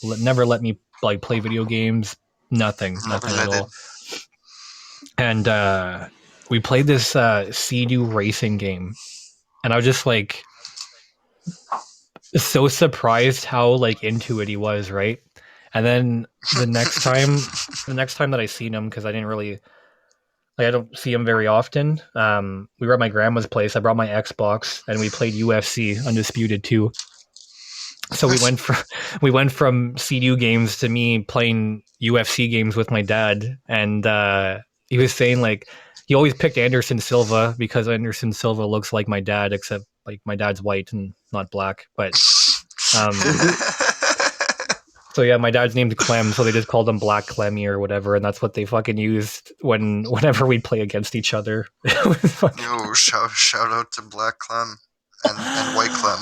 like play video games, nothing at all. And we played this Sea-Doo racing game, and I was just like so surprised how like into it he was, right? And then the next time that I seen him, because I didn't really I don't see him very often. We were at my grandma's place. I brought my Xbox and we played UFC Undisputed 2. So we went from CDU games to me playing UFC games with my dad, and he was saying like he always picked Anderson Silva because Anderson Silva looks like my dad, except like my dad's white and not black. But so yeah, my dad's named Clem, so they just called him Black Clemmy or whatever, and that's what they fucking used whenever we play against each other. Yo, shout out to Black Clem and White Clem.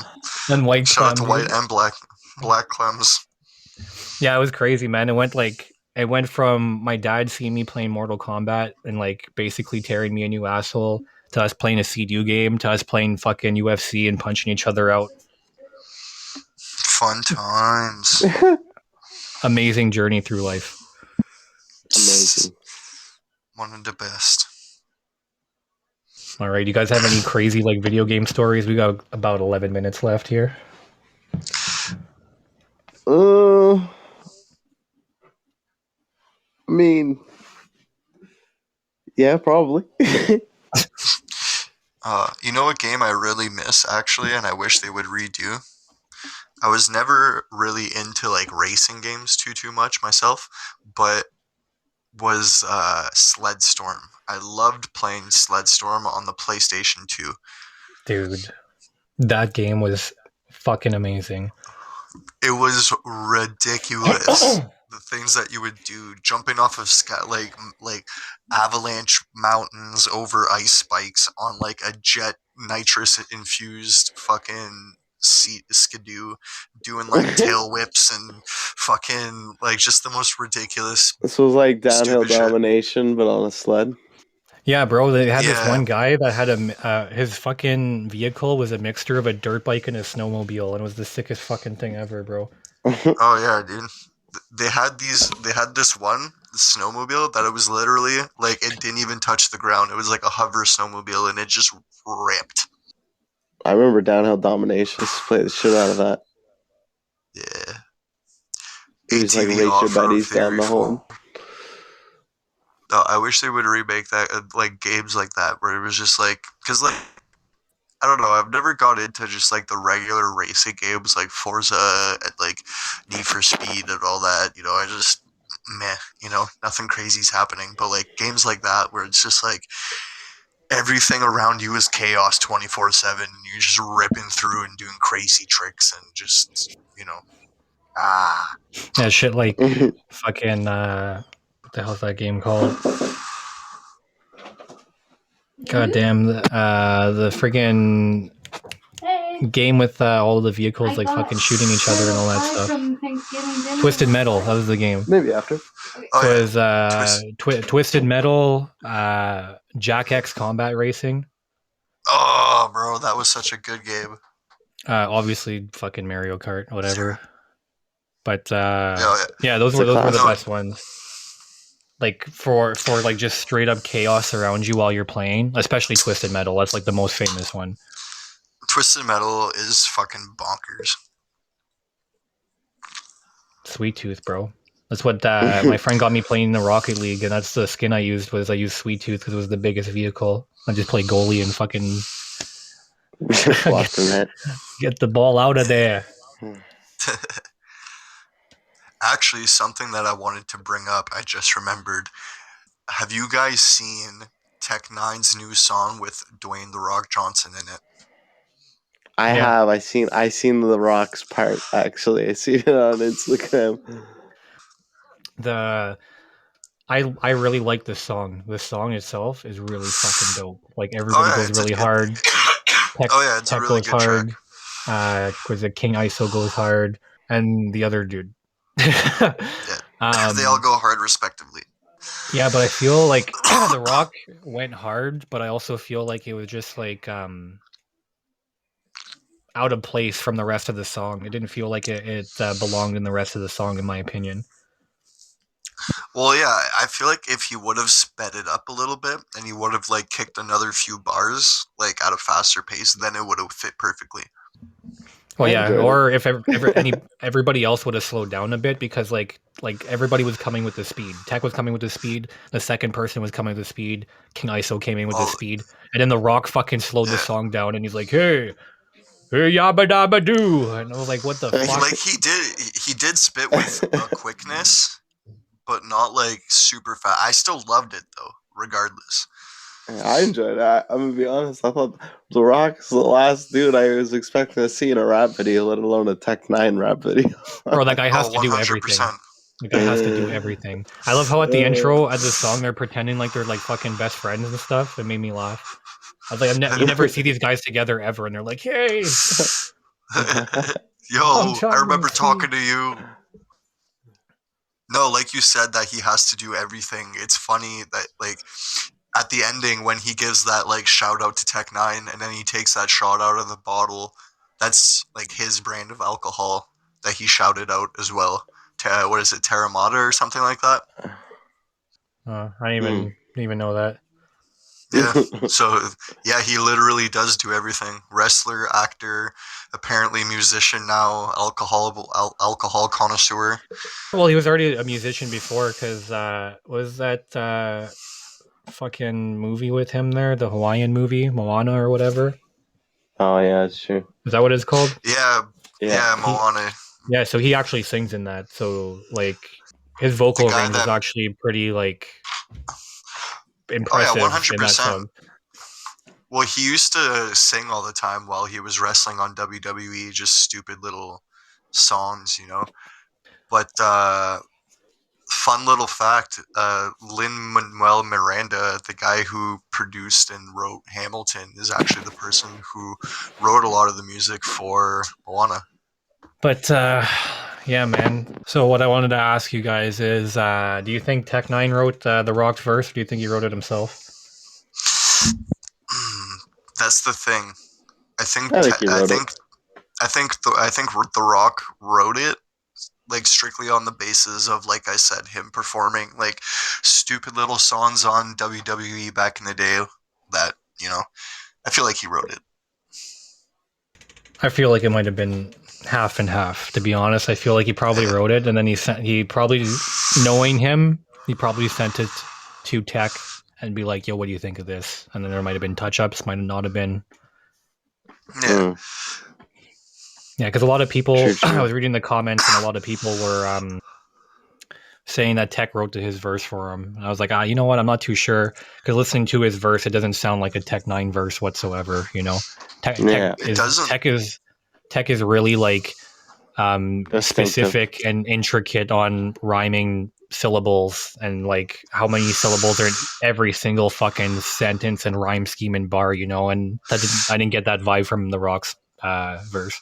And White Shout Clem, out to White and Black Clems. Yeah, it was crazy, man. It went from my dad seeing me playing Mortal Kombat and like basically tearing me a new asshole to us playing a CDU game to us playing fucking UFC and punching each other out. Fun times. Amazing journey through life. Amazing. One of the best. All right, you guys have any crazy like video game stories? We got about 11 minutes left here. I mean, yeah, probably. You know what game I really miss actually, and I wish they would redo? I was never really into like racing games too much myself, but was Sled Storm. I loved playing Sled Storm on the PlayStation 2. Dude, that game was fucking amazing. It was ridiculous. The things that you would do, jumping off of like avalanche mountains over ice spikes on like a jet nitrous infused fucking skidoo, doing like tail whips and fucking like just the most ridiculous. This was like downhill Stupid shit. domination, but on a sled. Yeah, bro, they had this Yeah. one guy that had his fucking vehicle was a mixture of a dirt bike and a snowmobile, and it was the sickest fucking thing ever, bro. Oh yeah, dude. They had this one snowmobile that it was literally like it didn't even touch the ground. It was like a hover snowmobile and it just ripped. I remember downhill domination. Just play the shit out of that. Yeah. You just like ATV race your off-road buddies down the theory hole. Oh, I wish they would remake that, like games like that, where it was just like, because like, I don't know, I've never got into just like the regular racing games like Forza and like Need for Speed and all that. You know, I just meh. You know, nothing crazy's happening. But like games like that, where it's just like everything around you is chaos 24/7, and you're just ripping through and doing crazy tricks and just Yeah, shit like fucking what the hell's that game called? God damn, the friggin' game with all of the vehicles like fucking shooting each other and all that stuff. Twisted Metal, that was the game. Maybe after. Oh, It was Twisted Metal, Jack X Combat Racing. Oh, bro, that was such a good game. Obviously, fucking Mario Kart, whatever. But Yeah. those were the classic. best ones. Like for like just straight up chaos around you while you're playing, especially Twisted Metal. That's like the most famous one. Twisted Metal is fucking bonkers. Sweet Tooth, bro. That's what my friend got me playing in the Rocket League, and that's the skin I used. I used Sweet Tooth because it was the biggest vehicle. I just play goalie and fucking get the ball out of there. Actually, something that I wanted to bring up, I just remembered. Have you guys seen Tech Nine's new song with Dwayne "The Rock" Johnson in it? I Yeah. have. I seen the Rock's part, actually. I seen it on Instagram. I really like this song. The song itself is really fucking dope. Like everybody goes really hard. It's a Tech really goes good hard. track. Was it King ISO goes hard, and the other dude. They all go hard respectively. Yeah, but I feel like The Rock went hard, but I also feel like it was just like out of place from the rest of the song. It didn't feel like it belonged in the rest of the song, in my opinion. Well, yeah, I feel like if he would have sped it up a little bit and he would have like kicked another few bars like at a faster pace, then it would have fit perfectly. Well, yeah, or if everybody else would have slowed down a bit, because like everybody was coming with the speed. Tech was coming with the speed. The second person was coming with the speed. King ISO came in with the speed, and then The Rock fucking slowed the song down, and he's like, "Hey, yabba dabba doo," and I was like, "What the fuck?" Like he did spit with a quickness, but not like super fast. I still loved it though, regardless. I enjoyed it. I'm gonna be honest. I thought The Rock's the last dude I was expecting to see in a rap video, let alone a Tech 9 rap video. Bro, that guy has to do everything. The guy has to do everything. I love how at the intro of the song they're pretending like they're like fucking best friends and stuff. It made me laugh. I was like, you never see these guys together ever, and they're like, "Hey, yo, I remember talking to you." No, like you said, that he has to do everything. It's funny that like at the ending when he gives that like shout out to Tech 9 and then he takes that shot out of the bottle, that's like his brand of alcohol that he shouted out as well. What is it, Terramata or something like that? I didn't even know that. Yeah. So yeah, he literally does do everything. Wrestler, actor, apparently musician now, alcohol connoisseur. Well, he was already a musician before, because was that fucking movie with him there, the Hawaiian movie, Moana or whatever? Oh yeah, that's true. Is that what it's called? Yeah, Moana. Yeah, so he actually sings in that. So like his vocal range is actually pretty like impressive. 100%. In that song. Well, he used to sing all the time while he was wrestling on WWE, just stupid little songs, you know. But fun little fact, Lin-Manuel Miranda, the guy who produced and wrote Hamilton, is actually the person who wrote a lot of the music for Moana. But yeah, man. So what I wanted to ask you guys is, do you think Tech 9 wrote The Rock's verse, or do you think he wrote it himself? That's the thing. I think The Rock wrote it like strictly on the basis of, like I said, him performing like stupid little songs on WWE back in the day. That, you know, I feel like he wrote it. I feel like it might have been half and half, to be honest. I feel like he probably wrote it, and then he probably, knowing him, he probably sent it to Tech and be like, "Yo, what do you think of this?" And then there might have been touch-ups, might not have been. Yeah. Yeah, because a lot of people, I was reading the comments, and a lot of people were saying that Tech wrote his verse for him. And I was like, you know what? I'm not too sure, because listening to his verse, it doesn't sound like a Tech 9 verse whatsoever. You know, Tech is really like specific and intricate on rhyming syllables and like how many syllables are in every single fucking sentence and rhyme scheme and bar. You know, and I didn't get that vibe from The Rock's verse.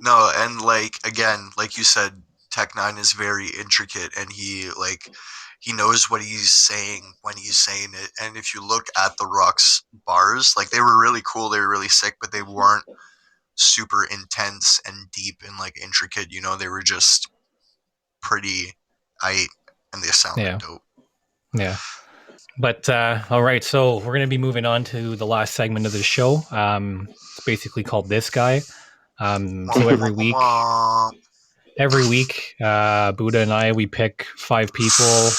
No, and like again, like you said, Tech Nine is very intricate, and he knows what he's saying when he's saying it. And if you look at the Rock's bars, like they were really cool, they were really sick, but they weren't super intense and deep and like intricate. You know, they were just pretty aight, and they sounded dope. Yeah. But all right, so we're going to be moving on to the last segment of the show. It's basically called This Guy. So every week, Buddah and I, we pick 5 people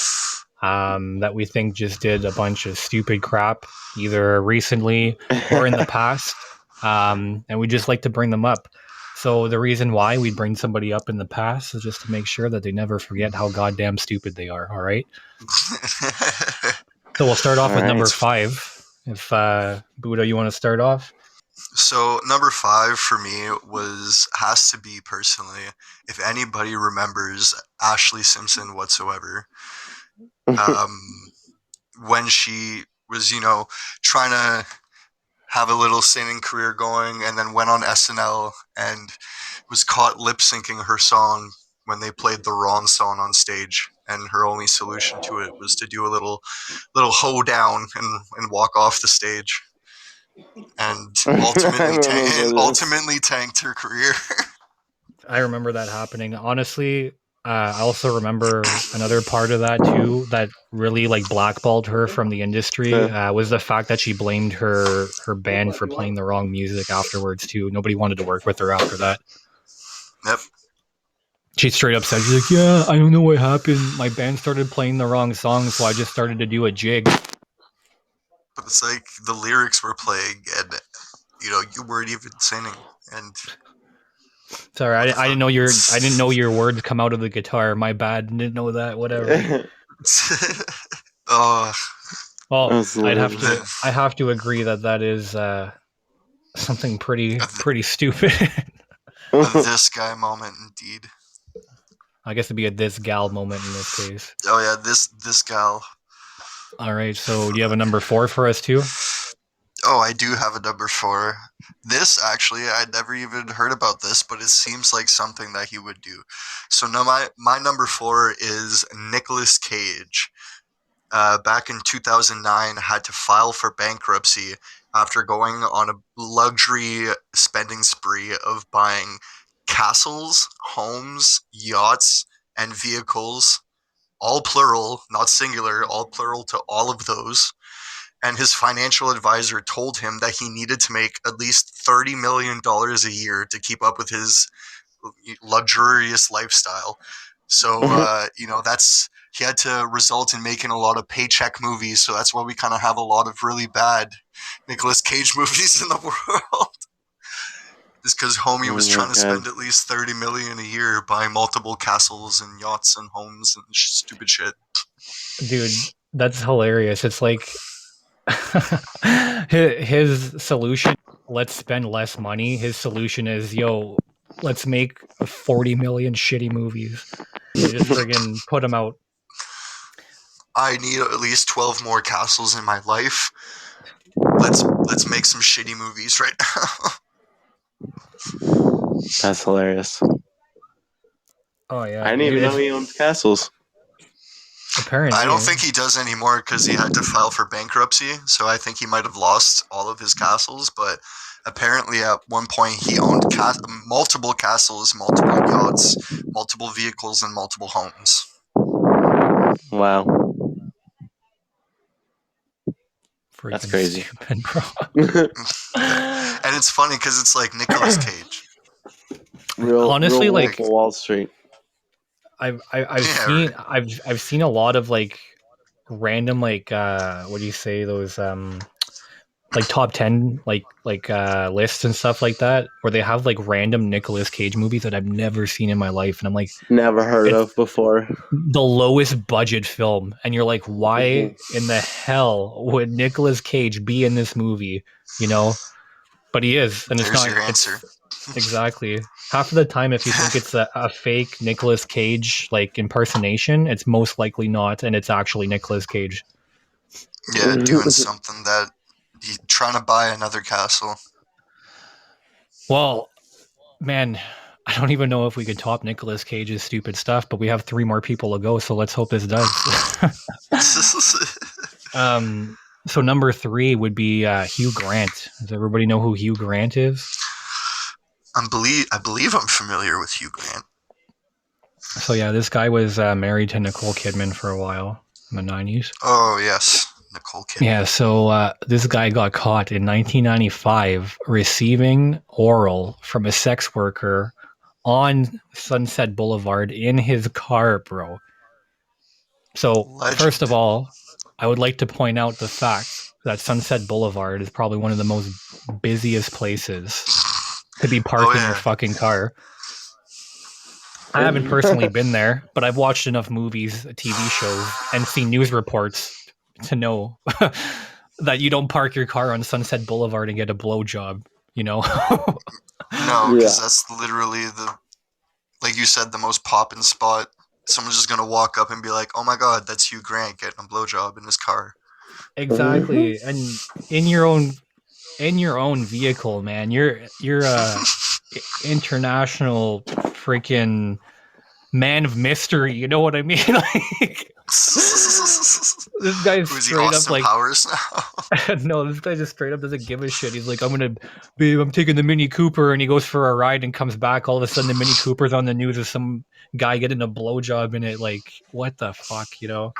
that we think just did a bunch of stupid crap, either recently or in the past, and we just like to bring them up. So the reason why we bring somebody up in the past is just to make sure that they never forget how goddamn stupid they are, all right? So we'll start off with number 5. If Buddah, you want to start off? So number 5 for me has to be personally, if anybody remembers Ashley Simpson whatsoever, when she was, trying to have a little singing career going, and then went on SNL and was caught lip syncing her song when they played the wrong song on stage, and her only solution to it was to do a little hoe down and walk off the stage, and ultimately tanked her career. I remember that happening. Honestly, I also remember another part of that too that really like blackballed her from the industry was the fact that she blamed her band for playing the wrong music afterwards too. Nobody wanted to work with her after that. Yep. She straight up said, she's like, yeah, I don't know what happened. My band started playing the wrong song, so I just started to do a jig. But it's like the lyrics were playing, and you weren't even singing. And sorry, I didn't know your words come out of the guitar. My bad. Didn't know that. Whatever. Well, I have to agree that is something pretty stupid. A this guy moment, indeed. I guess it'd be a this gal moment in this case. Oh yeah, this gal. All right, so do you have a number 4 for us too? Oh, I do have a number 4. This, actually, I'd never even heard about this, but it seems like something that he would do. So no, my number 4 is Nicolas Cage. Back in 2009, had to file for bankruptcy after going on a luxury spending spree of buying castles, homes, yachts, and vehicles, all plural, not singular, all plural to all of those. And his financial advisor told him that he needed to make at least $30 million a year to keep up with his luxurious lifestyle. So, he had to result in making a lot of paycheck movies. So that's why we kind of have a lot of really bad Nicolas Cage movies in the world. It's because homie was trying to spend at least $30 million a year buying multiple castles and yachts and homes and stupid shit. Dude, that's hilarious. It's like his solution, let's spend less money. His solution is, let's make 40 million shitty movies. They just friggin' put them out. I need at least 12 more castles in my life. Let's make some shitty movies right now. That's hilarious. Oh yeah, I didn't even know he owns castles. Apparently, I don't think he does anymore because he had to file for bankruptcy. So I think he might have lost all of his castles. But apparently, at one point, he owned multiple castles, multiple yachts, multiple vehicles, and multiple homes. Wow. Freaking that's crazy. Stupid, bro. And it's funny because it's like Nicolas Cage. Honestly, real like Wall Street. I've seen a lot of like random like what do you say, those like top 10 like lists and stuff like that, where they have like random Nicolas Cage movies that I've never seen in my life, and I'm like, never heard of before. The lowest budget film, and you're like, why in the hell would Nicolas Cage be in this movie? But he is, and There's your answer. Exactly. Half of the time, if you think it's a fake Nicolas Cage like impersonation, it's most likely not, and it's actually Nicolas Cage. Yeah, doing something that he's trying to buy another castle. Well, man, I don't even know if we could top Nicolas Cage's stupid stuff, but we have 3 more people to go, so let's hope this does. So number 3 would be Hugh Grant. Does everybody know who Hugh Grant is? I believe I'm familiar with Hugh Grant. So yeah, this guy was married to Nicole Kidman for a while in the 90s. Oh, yes. Nicole Kidman. Yeah, so this guy got caught in 1995 receiving oral from a sex worker on Sunset Boulevard in his car, bro. So, Legend. first of all, I would like to point out the fact that Sunset Boulevard is probably one of the most busiest places to be parking your fucking car. I haven't personally been there, but I've watched enough movies, TV shows, and seen news reports to know that you don't park your car on Sunset Boulevard and get a blowjob, you know? No, because that's literally like you said, the most poppin' spot. Someone's just gonna walk up and be like, "Oh my god, that's Hugh Grant getting a blowjob in his car." Exactly, and in your own vehicle, man. You're a international freaking man of mystery. You know what I mean? Like, this guy's straight up like Powers now. no, this guy just straight up doesn't give a shit. He's like, I'm taking the Mini Cooper, and he goes for a ride and comes back. All of a sudden, the Mini Cooper's on the news as some guy getting a blowjob in it. Like, what the fuck, you know?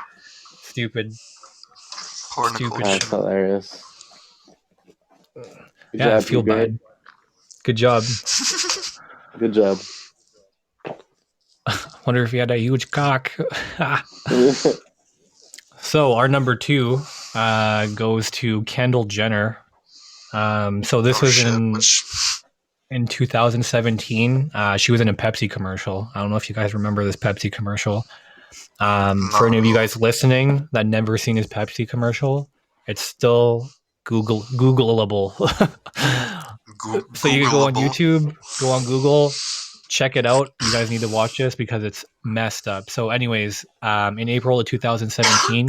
Stupid. Poor Stupid Nicole. That's hilarious. Good yeah, job, I feel bad. Good job. Good job. Wonder if he had a huge cock. So our number 2 goes to Kendall Jenner. So this was in 2017. She was in a Pepsi commercial. I don't know if you guys remember this Pepsi commercial. For any of you guys listening that never seen his Pepsi commercial, it's still Googleable. So you can go on YouTube, go on Google, check it out. You guys need to watch this because it's messed up. So anyways, in April of 2017,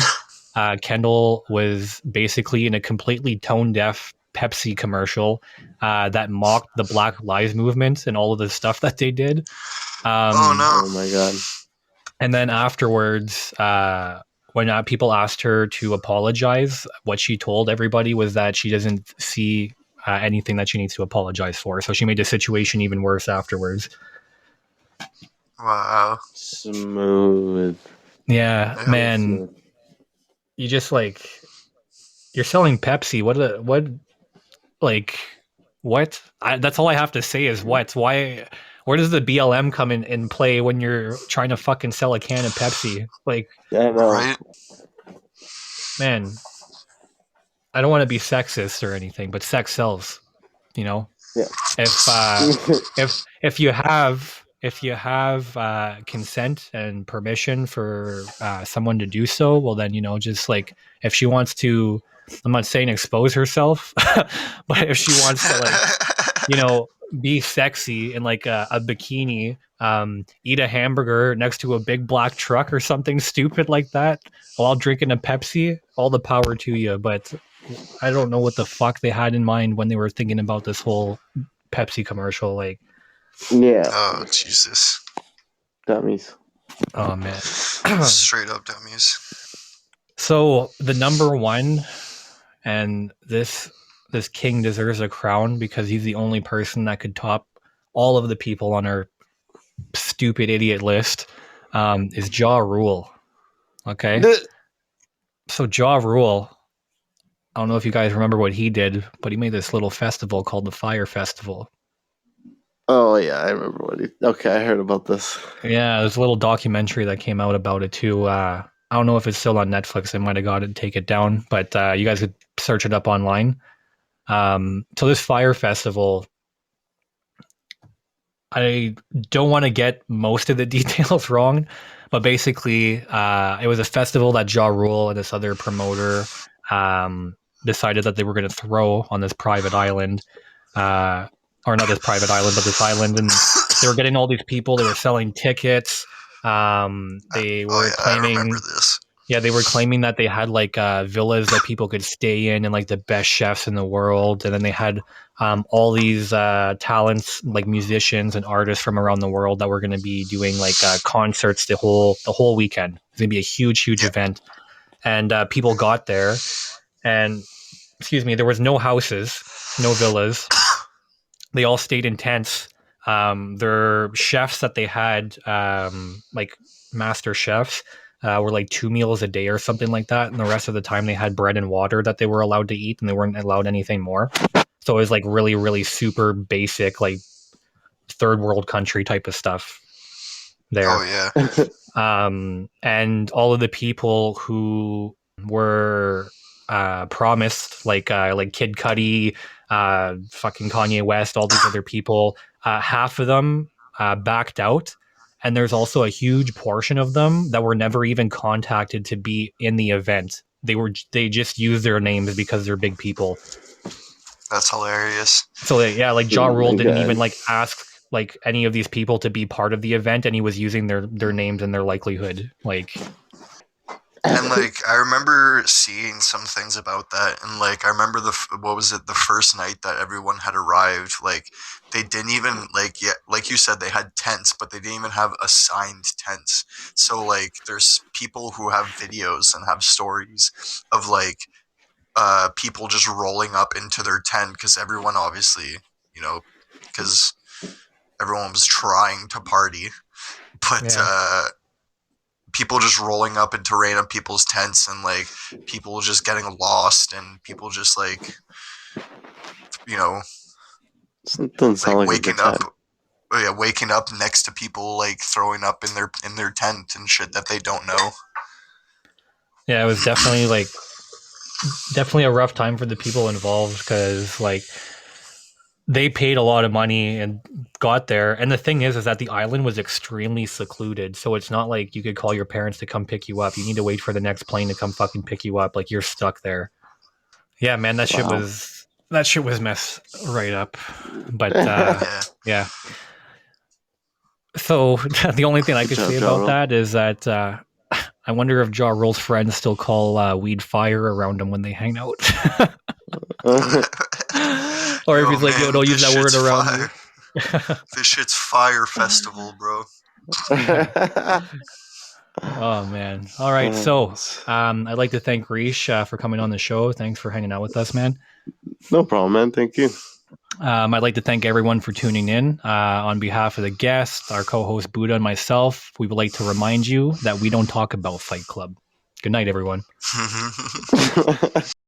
Kendall was basically in a completely tone-deaf Pepsi commercial that mocked the Black Lives Movement and all of the stuff that they did. Oh my god. And then afterwards, when people asked her to apologize, what she told everybody was that she doesn't see anything that she needs to apologize for. So she made the situation even worse afterwards. Wow. Smooth. Yeah, man. Smooth. You just like, you're selling Pepsi. What? That's all I have to say is what? Why? Where does the BLM come in play when you're trying to fucking sell a can of Pepsi? Like, Yeah, I know. Right? Man, I don't want to be sexist or anything, but sex sells, you know? Yeah. If you have consent and permission for someone to do so, well then, you know, just like if she wants to, I'm not saying expose herself, but if she wants to, like, you know, be sexy in like a bikini, eat a hamburger next to a big black truck or something stupid like that while drinking a Pepsi, all the power to you. But I don't know what the fuck they had in mind when they were thinking about this whole Pepsi commercial. Like, Yeah. Oh, Jesus. Dummies. oh man. Straight up dummies. So the number 1, and this king deserves a crown because he's the only person that could top all of the people on our stupid idiot list, is Ja Rule. Okay. So Ja Rule, I don't know if you guys remember what he did, but he made this little festival called the Fire Festival. Oh yeah, I remember what he. Okay, I heard about this. Yeah, there's a little documentary that came out about it too. I don't know if it's still on Netflix. I might have got it, take it down, but you guys could search it up online. So this Fire Festival, I don't want to get most of the details wrong, but basically, it was a festival that Ja Rule and this other promoter decided that they were going to throw on this private island, or not this private island, but this island, and they were getting all these people. They were selling tickets. They were I remember claiming this. Yeah, they were claiming that they had like villas that people could stay in and like the best chefs in the world. And then they had all these talents, like musicians and artists from around the world that were going to be doing like concerts the whole weekend. It's going to be a huge Yeah. event. And people got there and, excuse me, there was no houses, no villas. They all stayed in tents. Their chefs that they had, like master chefs, were like 2 meals a day or something like that, and the rest of the time they had bread and water that they were allowed to eat, and they weren't allowed anything more. So it was like really, really super basic, like third world country type of stuff there. Oh yeah. And all of the people who were promised, like Kid Cudi, fucking Kanye West, all these other people, half of them backed out. And there's also a huge portion of them that were never even contacted to be in the event. They just used their names because they're big people. That's hilarious. So yeah, like Ja Oh Rule my didn't God. even like ask like any of these people to be part of the event, and he was using their names and their likelihood. Like, And like I remember seeing some things about that, and like I remember what was it, the first night that everyone had arrived, like they didn't even like, yeah, like you said, they had tents, but they didn't even have assigned tents. So like there's people who have videos and have stories of like people just rolling up into their tent because everyone obviously, you know, because everyone was trying to party, but yeah. people just rolling up into random people's tents, and like people just getting lost, and people just like, you know, Doesn't sound like like a good waking up. time. Yeah, waking up next to people like throwing up in their tent and shit that they don't know. Yeah, it was definitely a rough time for the people involved because like they paid a lot of money and got there. And the thing is that the island was extremely secluded. So it's not like you could call your parents to come pick you up. You need to wait for the next plane to come fucking pick you up. Like you're stuck there. Yeah, man, that shit Wow. was messed right up. But Yeah. yeah. So the only thing I could Good job, say Ja about Rule. that is that I wonder if Ja Rule's friends still call weed fire around him when they hang out. Or if Yo, he's like, yo, man, don't use this that word shit's around fire. me. This shit's fire festival, bro. Oh man. All right. So I'd like to thank Reesh for coming on the show. Thanks for hanging out with us, man. No problem, man. Thank you. I'd like to thank everyone for tuning in. On behalf of the guest, our co-host Buddah, and myself, we would like to remind you that we don't talk about Fight Club. Good night, everyone.